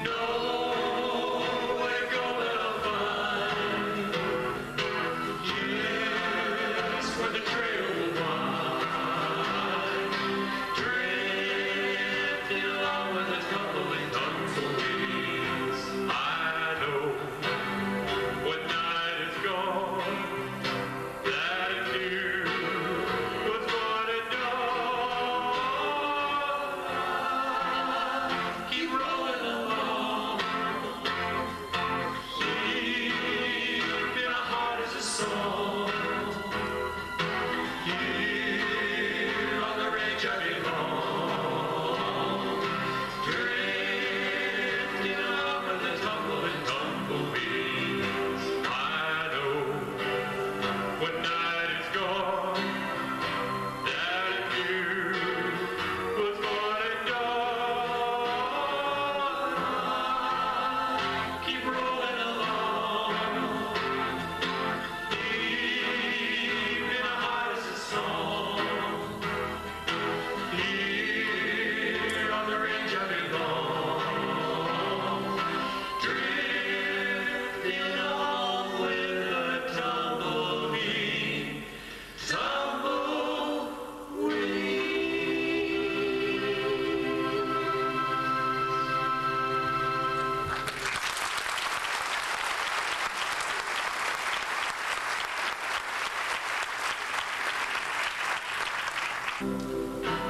nowhere to go but I'll find. Yes, where the trail will wind, drifting along with the tumbling tumbleweeds. I know when night is gone that it knew was born at dawn. Keep rolling along, deep in our heart is a song. Here on the range I belong, drifting along with the tumbling tumbleweeds. I know when night is gone that it knew was born at dawn. Keep rolling along, deep in our heart is a song. Here on the range I belong, drifting along with the tumbleweed,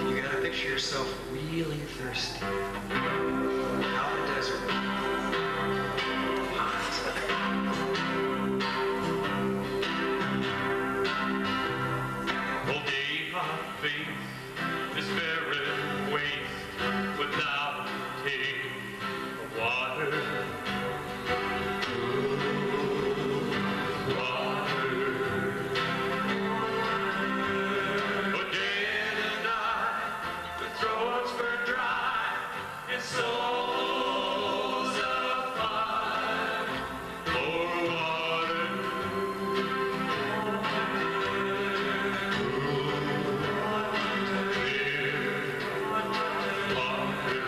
You gotta picture yourself really thirsty. Out in the desert. Hot. all day I face this barren waste without a taste of water. But day and night, the throats burn dry, and souls afire for water. Clear water.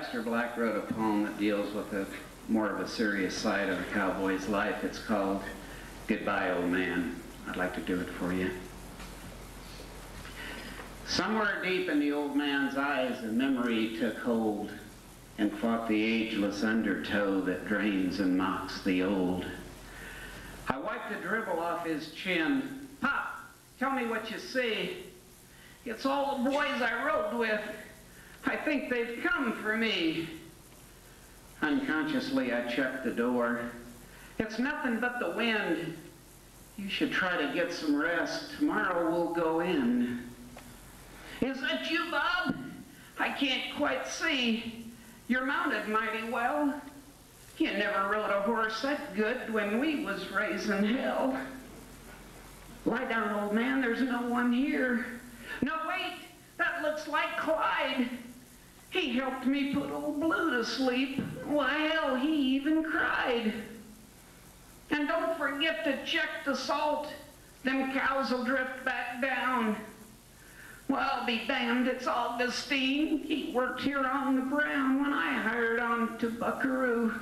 Baxter Black wrote a poem that deals with more of a serious side of a cowboy's life. It's called Goodbye, Old Man. I'd like to do it for you. Somewhere deep in the old man's eyes, a memory took hold and fought the ageless undertow that drains and mocks the old. I wiped the dribble off his chin. Pop, tell me what you see. It's all the boys I rode with. I think they've come for me. Unconsciously, I checked the door. It's nothing but the wind. You should try to get some rest. Tomorrow we'll go in. Is that you, Bob? I can't quite see. You're mounted mighty well. You never rode a horse that good when we was raising hell. Lie down, old man, there's no one here. No, wait, that looks like Clyde. He helped me put old Blue to sleep. Why, hell, he even cried. And don't forget to check the salt. Them cows will drift back down. Well, I'll be damned, it's Augustine. He worked here on the ground when I hired on to Buckaroo.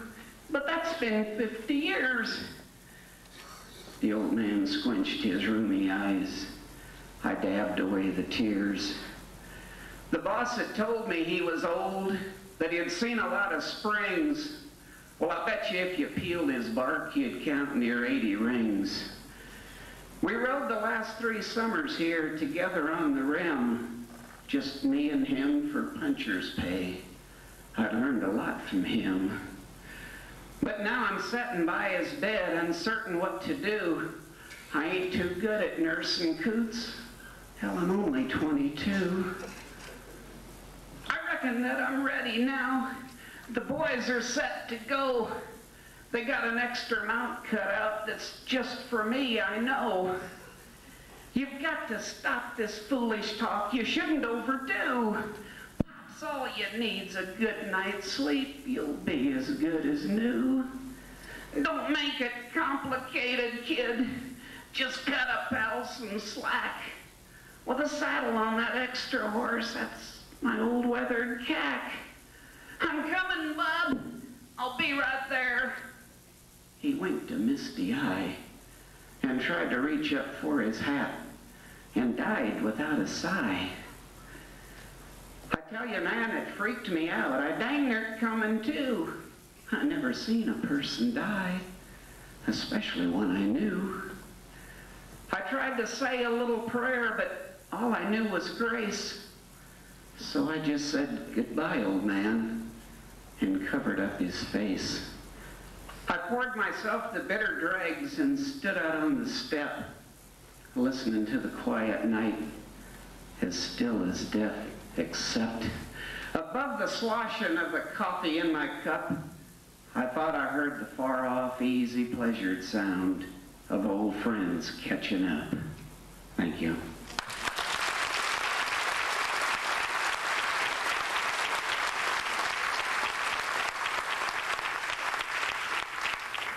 But that's been 50 years. The old man squinched his rheumy eyes. I dabbed away the tears. The boss had told me he was old, that he had seen a lot of springs. Well, I bet you if you peeled his bark, you'd count near 80 rings. We rode the last 3 summers here together on the rim, just me and him for puncher's pay. I learned a lot from him. But now I'm sitting by his bed, uncertain what to do. I ain't too good at nursing coots. Hell, I'm only 22. I reckon that I'm ready now. The boys are set to go. They got an extra mount cut out that's just for me, I know. You've got to stop this foolish talk. You shouldn't overdo. Pop's all you need's a good night's sleep. You'll be as good as new. Don't make it complicated, kid. Just cut a pal some slack. With a saddle on that extra horse, that's my old weathered cack. I'm coming, Bob. I'll be right there. He winked a misty eye and tried to reach up for his hat and died without a sigh. I tell you, man, it freaked me out. I dang near coming too. I never seen a person die, especially one I knew. I tried to say a little prayer, but all I knew was grace. So I just said, goodbye, old man, and covered up his face. I poured myself the bitter dregs and stood out on the step, listening to the quiet night, as still as death, except above the sloshing of the coffee in my cup, I thought I heard the far-off, easy, pleasured sound of old friends catching up. Thank you.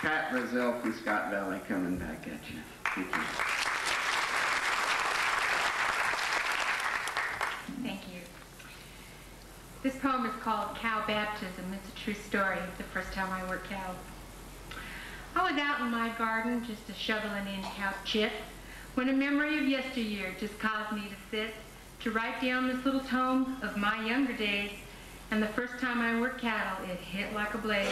Pat Brazil from Scott Valley coming back at you. Thank you. Thank you. This poem is called Cow Baptism. It's a true story. The first time I worked cow. I was out in my garden just a shoveling in cow chit when a memory of yesteryear just caused me to sit to write down this little tome of my younger days. And the first time I worked cattle, it hit like a blaze.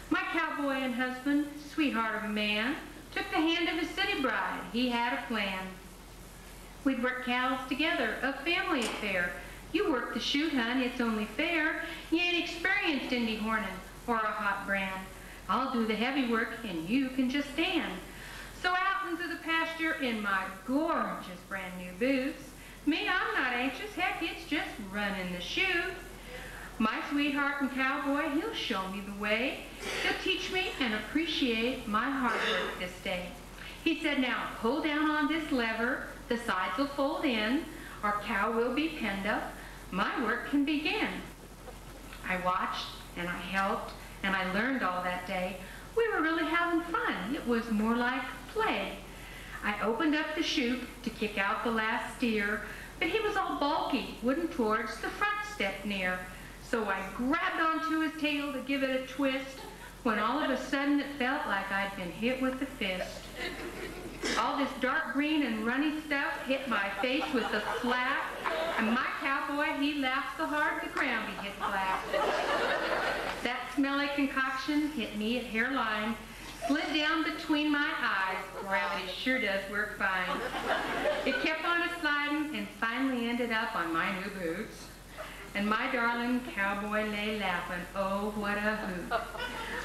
My cowboy and husband, sweetheart of a man, took the hand of his city bride. He had a plan. We'd work cows together, a family affair. You work the chute, hun, it's only fair. You ain't experienced Indy horning or a hot brand. I'll do the heavy work and you can just stand. So out into the pasture in my gorgeous brand new boots. Me, I'm not anxious, heck, it's just running the chute. My sweetheart and cowboy, he'll show me the way. He'll teach me and appreciate my hard work this day. He said, now pull down on this lever, the sides will fold in, our cow will be penned up, my work can begin. I watched and I helped and I learned all that day. We were really having fun. It was more like play. I opened up the chute to kick out the last steer, but he was all bulky, wouldn't towards the front step near. So I grabbed onto his tail to give it a twist, when all of a sudden it felt like I'd been hit with a fist. All this dark green and runny stuff hit my face with a slap, and my cowboy, he laughed so hard the ground he hit flat. That smelly concoction hit me at hairline, slid down between my eyes. Gravity sure does work fine. It kept on a-sliding and finally ended up on my new boots. And my darling cowboy lay laughing, oh, what a hoot.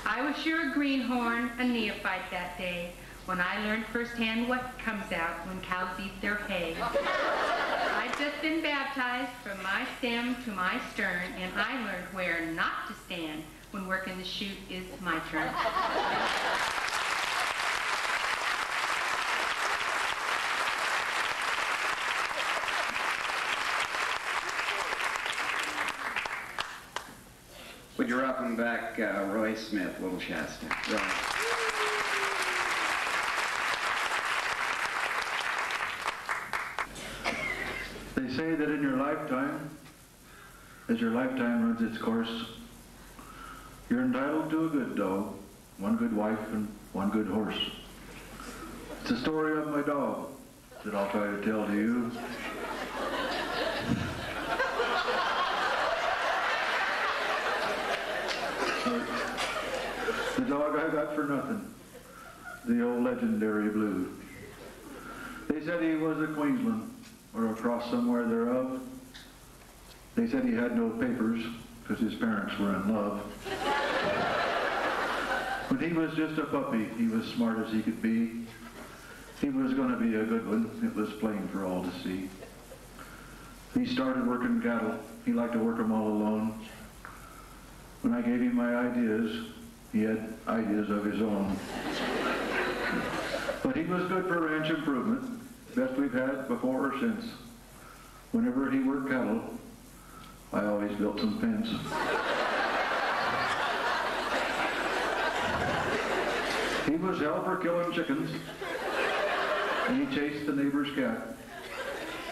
I was sure a greenhorn, a neophyte that day, when I learned firsthand what comes out when cows eat their hay. I'd just been baptized from my stem to my stern, and I learned where not to stand when working the chute is my turn. Would you welcome back Roy Smith, Little Shasta? Roy. They say that in your lifetime, as your lifetime runs its course, you're entitled to a good dog, one good wife, and one good horse. It's the story of my dog that I'll try to tell to you. The dog I got for nothing, the old legendary Blue. They said he was a Queensland, or a cross somewhere thereof. They said he had no papers, because his parents were in love. When he was just a puppy, he was smart as he could be. He was going to be a good one. It was plain for all to see. He started working cattle. He liked to work them all alone. When I gave him my ideas, he had ideas of his own. But he was good for ranch improvement, best we've had before or since. Whenever he worked cattle, I always built some fence. He was hell for killing chickens, and he chased the neighbor's cat.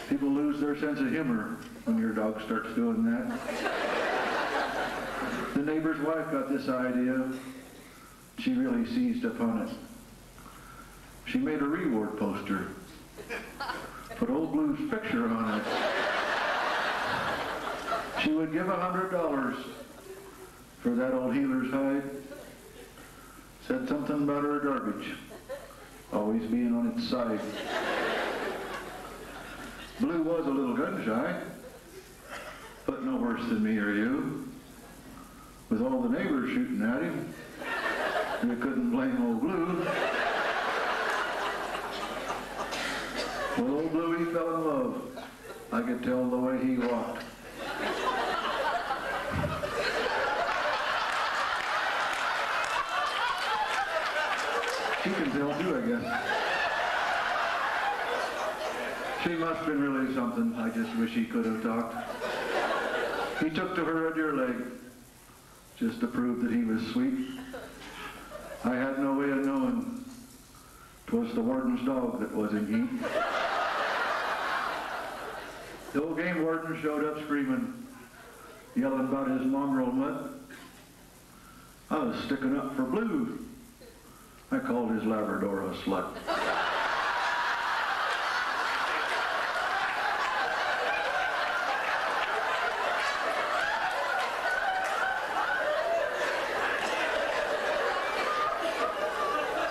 People lose their sense of humor when your dog starts doing that. The neighbor's wife got this idea. She really seized upon it. She made a reward poster, put Old Blue's picture on it. She would give $100 for that old healer's hide. Said something about her garbage always being on its side. Blue was a little gun shy, but no worse than me or you. With all the neighbors shooting at him, we couldn't blame old Blue. Well, old Blue, he fell in love. I could tell the way he walked. She can tell too, I guess. She must have been really something. I just wish he could have talked. He took to her a deer leg, just to prove that he was sweet. I had no way of knowing 'twas the warden's dog that was in heat. The old game warden showed up screaming, yelling about his mongrel mutt. I was sticking up for Blue. I called his Labrador a slut.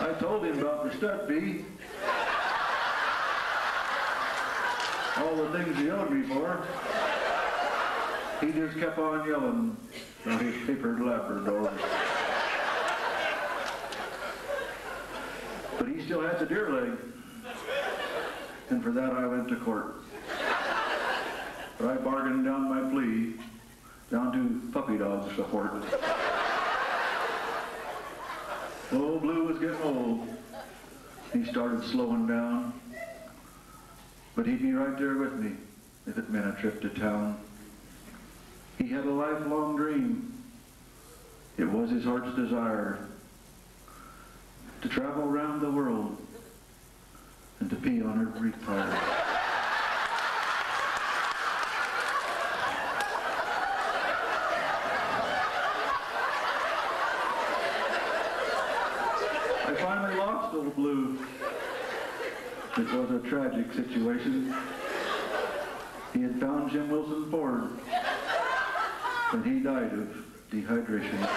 I told him about the stud fee. All the things he owed me for. He just kept on yelling about his papered Labrador. But he still had the deer leg. And for that I went to court. But I bargained down my plea down to puppy dog support. Old Blue was getting old. He started slowing down. But he'd be right there with me if it meant a trip to town. He had a lifelong dream. It was his heart's desire to travel around the world and to pee on every tire. I finally lost old Blue. It was a tragic situation. He had found Jim Wilson Ford, and he died of dehydration.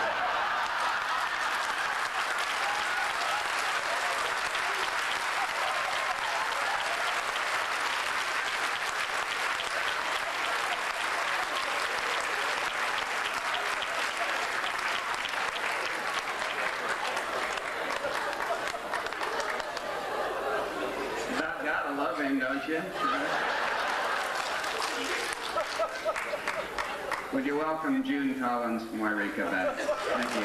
About gotta love him, don't you? Would you welcome June Collins from Wairika back? Thank you.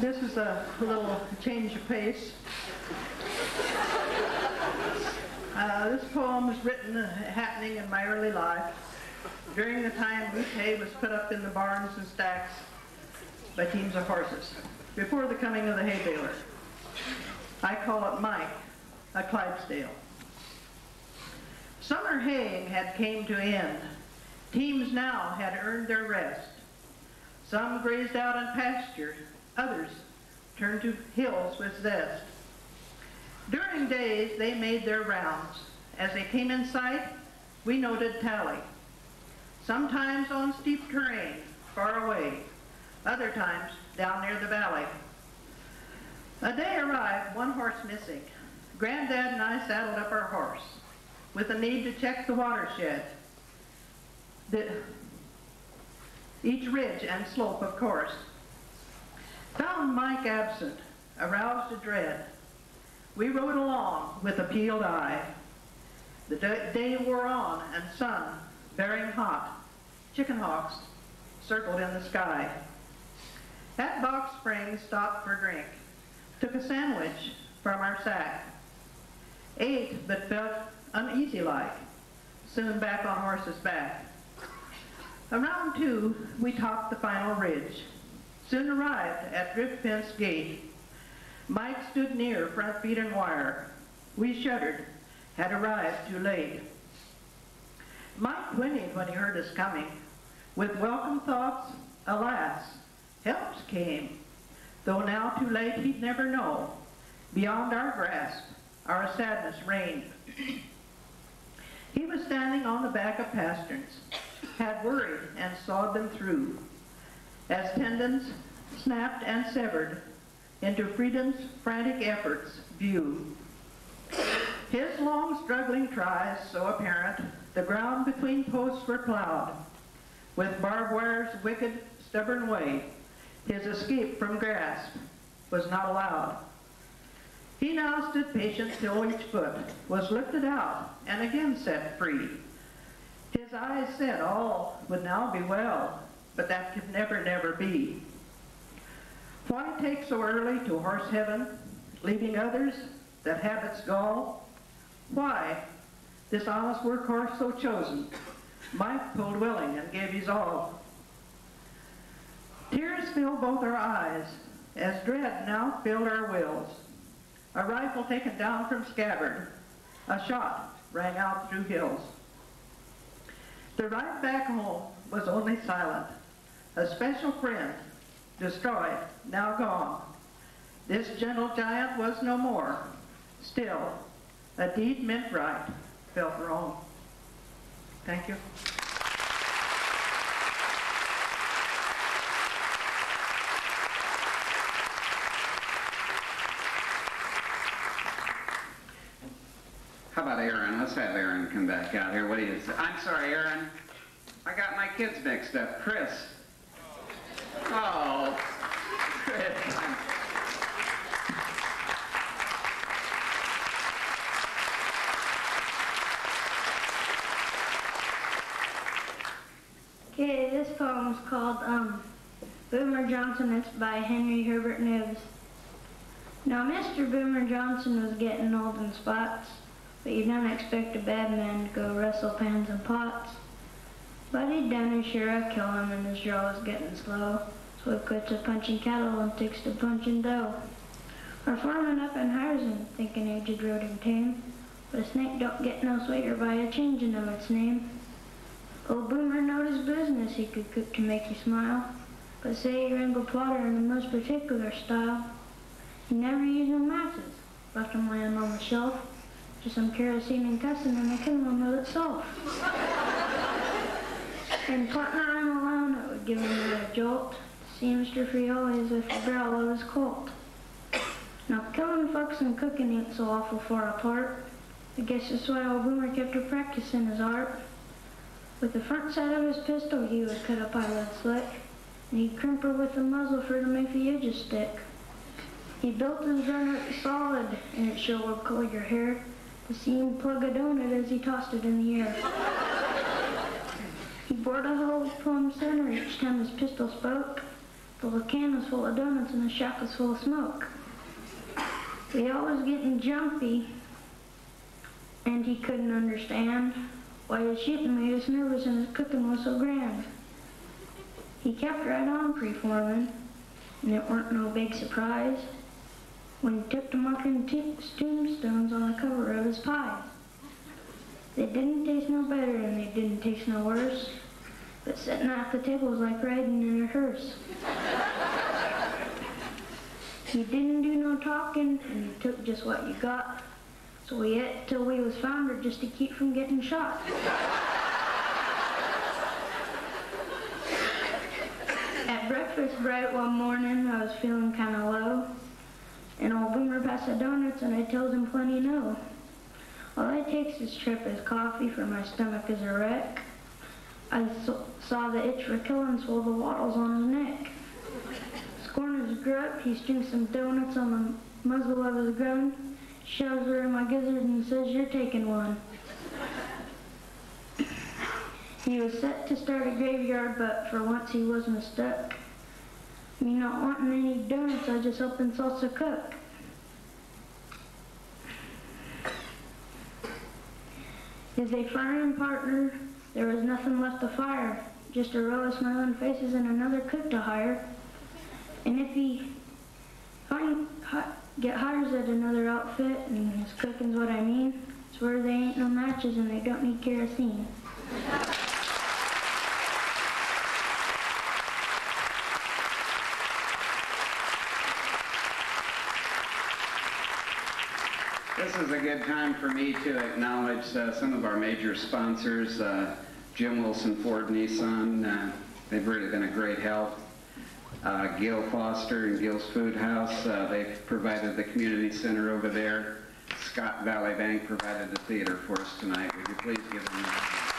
This is a little change of pace. This poem was written happening in my early life during the time wheat hay was put up in the barns and stacks by teams of horses before the coming of the hay baler. I call it Mike, a Clydesdale. Summer haying had came to end. Teams now had earned their rest. Some grazed out on pasture, others turned to hills with zest. During days, they made their rounds. As they came in sight, we noted tally. Sometimes on steep terrain, far away, other times down near the valley. A day arrived, one horse missing. Granddad and I saddled up our horse with a need to check the watershed. Each ridge and slope, of course. Found Mike absent, aroused a dread. We rode along with a peeled eye. The day wore on, and sun, bearing hot, chicken hawks circled in the sky. At Box Springs, stopped for drink, took a sandwich from our sack, ate but felt uneasy-like, soon back on horse's back. Around 2, we topped the final ridge, soon arrived at Drift Fence Gate. Mike stood near front feet and wire. We shuddered, had arrived too late. Mike whinnied when he heard us coming. With welcome thoughts, alas, helps came. Though now too late, he'd never know. Beyond our grasp, our sadness reigned. He was standing on the back of pasterns, had worried and sawed them through, as tendons snapped and severed into freedom's frantic efforts view. His long struggling tries so apparent, the ground between posts were plowed. With barbed wire's wicked, stubborn way, his escape from grasp was not allowed. He now stood patient till each foot was lifted out and again set free. His eyes said all would now be well, but that could never, never be. Why take so early to horse heaven, leaving others that habits gall? Why this honest workhorse so chosen? Mike pulled willing and gave his all. Tears filled both our eyes as dread now filled our wills. A rifle taken down from scabbard, a shot rang out through hills. The ride back home was only silent. A special friend, destroyed, now gone. This gentle giant was no more. Still, a deed meant right, felt wrong. Thank you. How about Aaron? Let's have Aaron come back out here. What do you say? I'm sorry, Aaron. I got my kids mixed up. Chris. Oh, Chris. Okay, this poem is called Boomer Johnson. It's by Henry Herbert Nibs. Now, Mr. Boomer Johnson was getting old in spots, but you don't expect a bad man to go wrestle pans and pots. But he done his share of killing, and his jaw was getting slow, so he quits a punching cattle and takes to punching dough. We're farming up in Harrison, thinking aged rode him tame, but a snake don't get no sweeter by a changing of its name. Old Boomer knowed his business, he could cook to make you smile, but say he wrangled water in the most particular style. He never used no matches, left them laying on the shelf, just some kerosene and cussing and the killing mill itself. And partner him alone, it would give him a jolt, to see Mr. Frijoles with the barrel of his Colt. Now killing folks and cooking ain't so awful far apart. I guess that's why old Boomer kept her practicing his art. With the front side of his pistol, he would cut a pilot slick, and he'd crimp her with the muzzle for to make the edges stick. He built his gun up solid, and it sure would curl your hair to see him plug a donut as he tossed it in the air. He bored a hole plumb center each time his pistol spoke. The little can was full of donuts and the shack was full of smoke. He always getting jumpy, and he couldn't understand why his shooting made us nervous and his cooking was so grand. He kept right on preforming, and it weren't no big surprise when he took to marking tombstones on the cover of his pies. They didn't taste no better and they didn't taste no worse, but sitting at the table was like riding in a hearse. He didn't do no talking, and he took just what you got, so we ate till we was foundered just to keep from getting shot. At breakfast bright one morning, I was feeling kind of low, and old Boomer passed the donuts, and I told him plenty no. All I takes this trip is coffee, for my stomach is a wreck. I saw the itch for killing, swelled the wattles on his neck. Scorn his grunt, he strings some donuts on the muzzle of his gun, shoves her in my gizzard and says, "You're taking one." He was set to start a graveyard, but for once he was mistook. Me not wanting any donuts, I just helped him salsa cook. As a firing partner, there was nothing left to fire, just a row of smiling faces and another cook to hire. And if he get hires at another outfit, and his cooking's what I mean, it's where they ain't no matches and they don't need kerosene. This is a good time for me to acknowledge some of our major sponsors, Jim Wilson Ford Nissan. They've really been a great help. Gil Foster and Gil's Food House, they've provided the community center over there. Scott Valley Bank provided the theater for us tonight. Would you please give them a hand?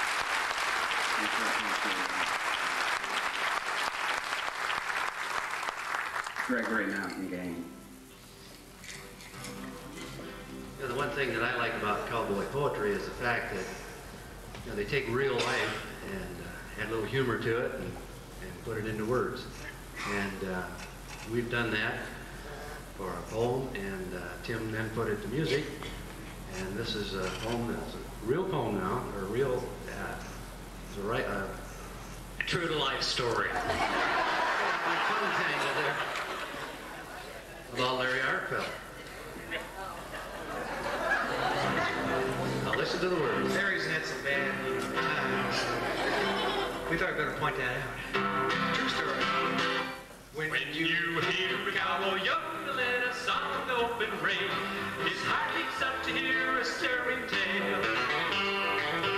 Gregory Mountain Gang. You know, the one thing that I like about cowboy poetry is the fact that, you know, they take real life and add a little humor to it and put it into words. And we've done that for a poem, and Tim then put it to music. And this is a poem that's a real poem now, or a real, it's a true to life story. About Larry Artfeld. Now listen to the words. Larry's had some bad times. We thought we were going to point that out. True story. When you hear a cowboy yelling a song of open rain, his heart leaps up to hear a stirring tale.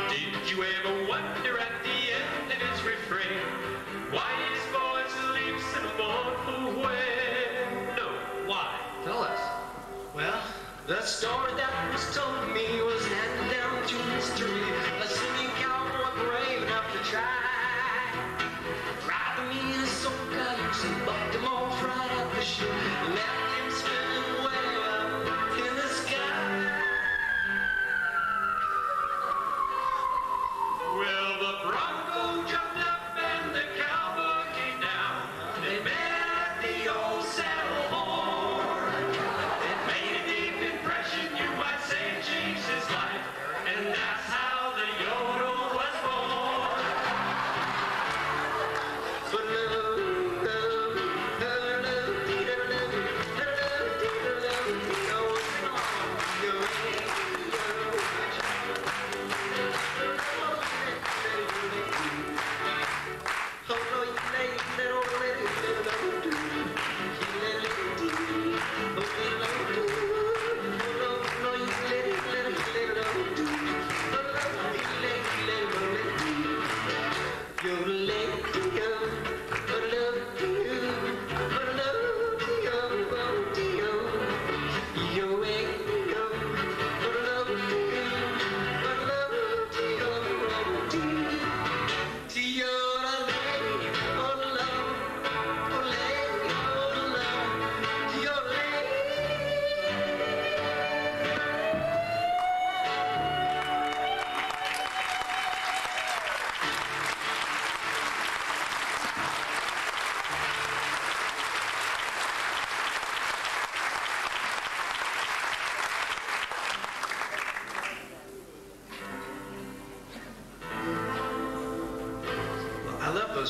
Did you ever wonder at the end of his refrain why his voice leaps in a mournful way? No, why? Tell us. Well, the story that was told to me was handed down through history. A singing cowboy brave enough to try. Riding me in his soul colors and bucked him off right at the shoe. Left him spinning way up in the sky. Well, the bronco jumped up and the cowboy came down. They met at the old saddle horn. It made a deep impression, you might say,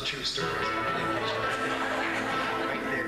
those true stories. Right there.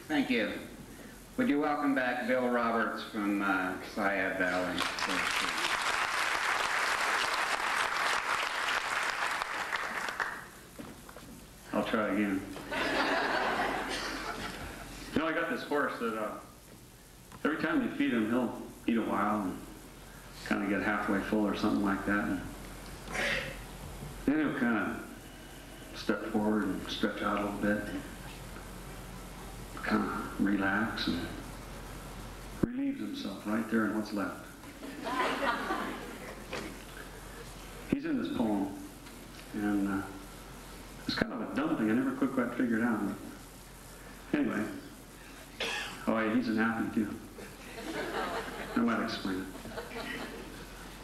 Thank you. Would you welcome back Bill Roberts from Sayad Valley? I'll try again. You know, I got this horse that every time you feed him, he'll eat a while and kind of get halfway full or something like that. And then he'll kind of step forward and stretch out a little bit. Kind of relax and relieves himself right there in what's left. He's in this poem, and it's kind of a dumb thing I never quite figured out. But anyway, oh yeah, he's an athlete too. I might explain it.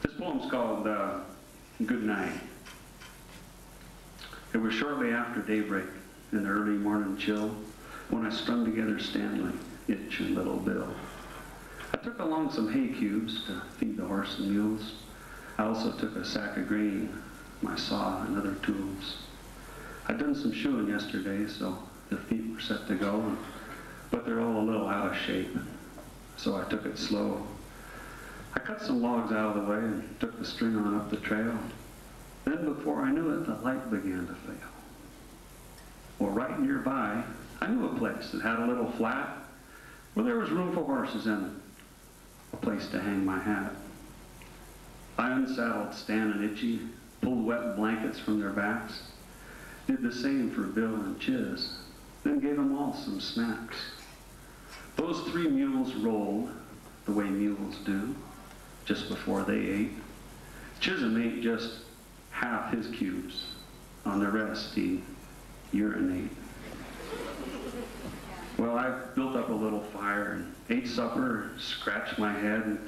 This poem's called Good Night. It was shortly after daybreak in the early morning chill when I strung together Stanley, Itch, and Little Bill. I took along some hay cubes to feed the horse and mules. I also took a sack of grain, my saw, and other tools. I'd done some shoeing yesterday, so the feet were set to go, but they're all a little out of shape, so I took it slow. I cut some logs out of the way and took the string on up the trail. Then before I knew it, the light began to fail. Well, right nearby, I knew a place that had a little flat where there was room for horses in it, a place to hang my hat. I unsaddled Stan and Itchy, pulled wet blankets from their backs, did the same for Bill and Chiz, then gave them all some snacks. Those 3 mules rolled the way mules do just before they ate. Chisholm ate just half his cubes. On the rest, he urinate. Well, I built up a little fire and ate supper, scratched my head, and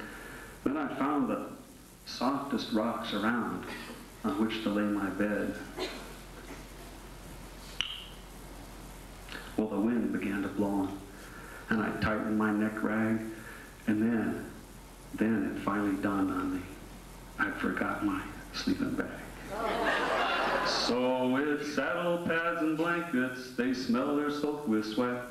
then I found the softest rocks around on which to lay my bed. Well, the wind began to blow, and I tightened my neck rag, and then it finally dawned on me. I'd forgot my sleeping bag. So with saddle pads and blankets, they smell their soaked with sweat.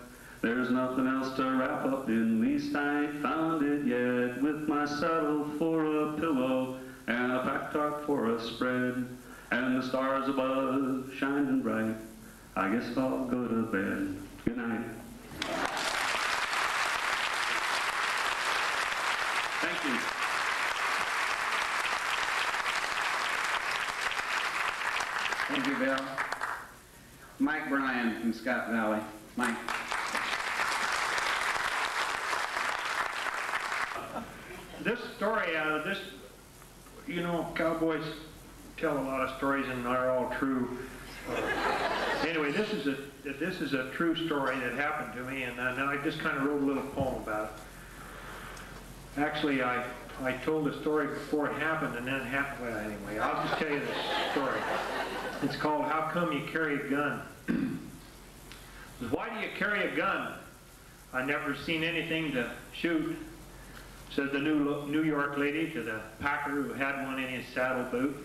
There's nothing else to wrap up in, least I ain't found it yet. With my saddle for a pillow and a pack tarp for a spread, and the stars above shining bright, I guess I'll go to bed. Good night. Thank you. Thank you, Bill. Mike Bryan from Scott Valley. Mike. This story, you know, cowboys tell a lot of stories and they're all true. Anyway, this is a true story that happened to me, and then I just kind of wrote a little poem about it. Actually, I told the story before it happened, and then it happened. Well, anyway, I'll just tell you the story. It's called "How Come You Carry a Gun?" Why do you carry a gun? I never seen anything to shoot, said the New York lady to the packer who had one in his saddle boot.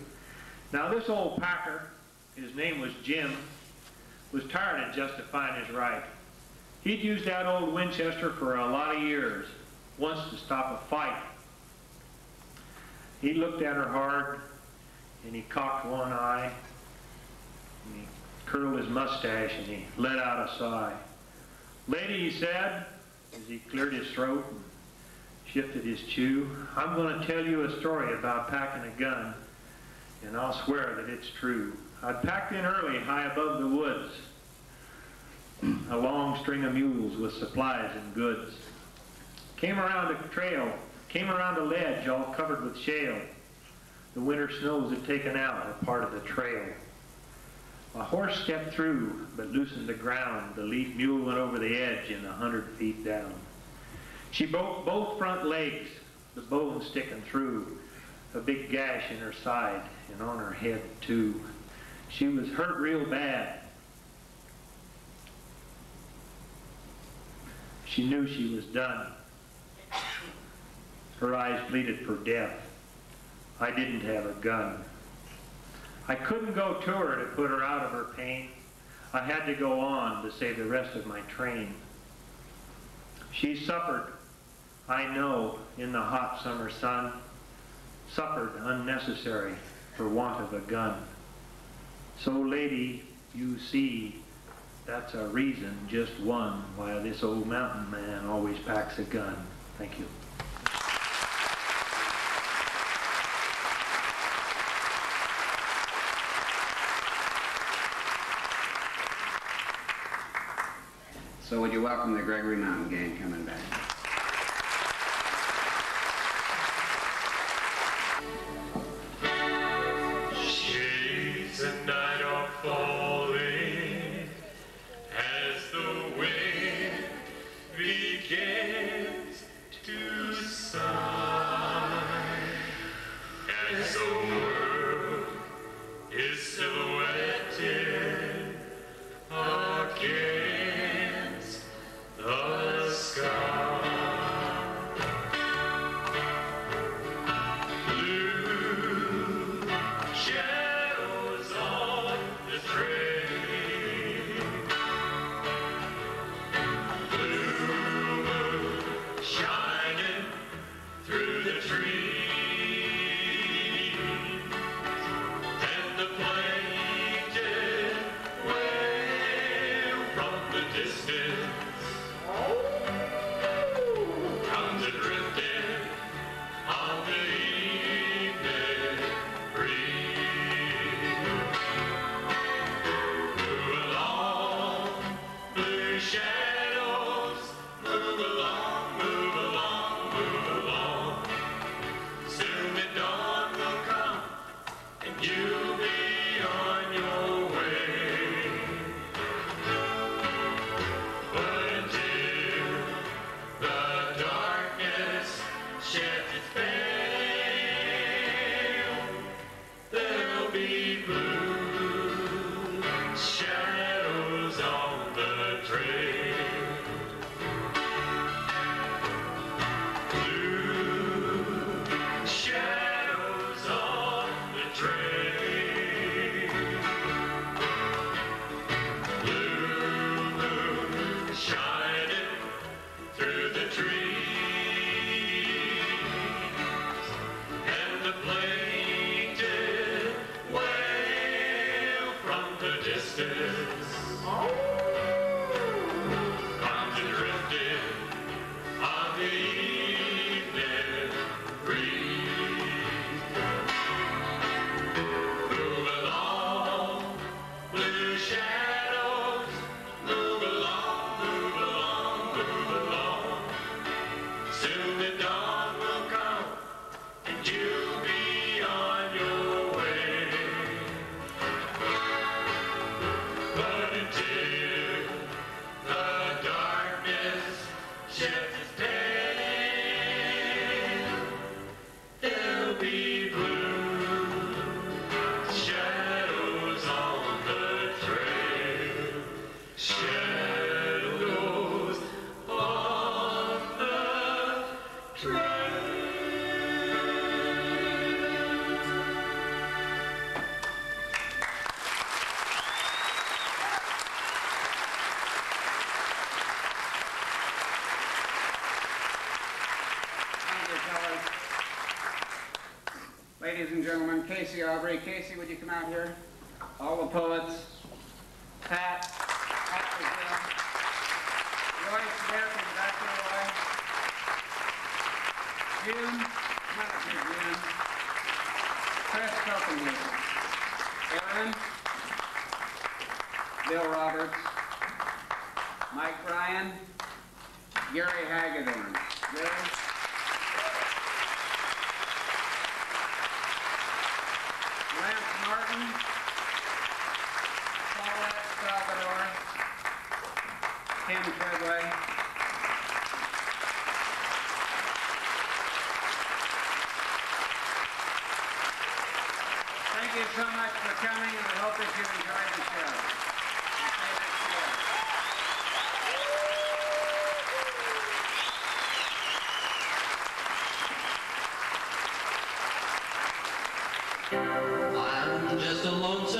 Now this old packer, his name was Jim, was tired of justifying his right. He'd used that old Winchester for a lot of years, once to stop a fight. He looked at her hard, and he cocked one eye, and he curled his mustache, and he let out a sigh. "Lady," he said, as he cleared his throat and shifted his chew, "I'm going to tell you a story about packing a gun, and I'll swear that it's true. I'd packed in early, high above the woods, a long string of mules with supplies and goods. Came around a trail, came around a ledge all covered with shale. The winter snows had taken out a part of the trail. My horse stepped through, but loosened the ground. The lead mule went over the edge and 100 feet down. She broke both front legs, the bone sticking through, a big gash in her side and on her head too. She was hurt real bad. She knew she was done. Her eyes pleaded for death. I didn't have a gun. I couldn't go to her to put her out of her pain. I had to go on to save the rest of my train. She suffered, I know, in the hot summer sun, suffered unnecessary for want of a gun. So, lady, you see, that's a reason, just one, why this old mountain man always packs a gun. Thank you. So would you welcome the Gregory Mountain Gang coming back? Shades and night are falling as the wind begins to sigh, as the world is silhouetted against the sky. Blue shadows on the train, blue moon shining through the trees, and the plaintive wail from the distance comes a-drifting on the evening breeze. Move along, blue shadows, move along, move along, move along. Soon the dawn will come, and you'll be on your way. But until the darkness sheds its veil, there'll be blue shadows on the trail. Ladies and gentlemen, Casey Aubrey. Casey, would you come out here? All the poets. Pat Brazil. Roy Smith and Dr. Roy. June, come on up here, June. Chris Copenhagen. Aaron. Bill Roberts. Mike Ryan. Gary Hagedorn. Gary. Lance Martin. Paulette Salvador. Tim Treadway. Thank you so much for coming, and I hope that you enjoyed the show. We'll see you next year. I'm just a lonesome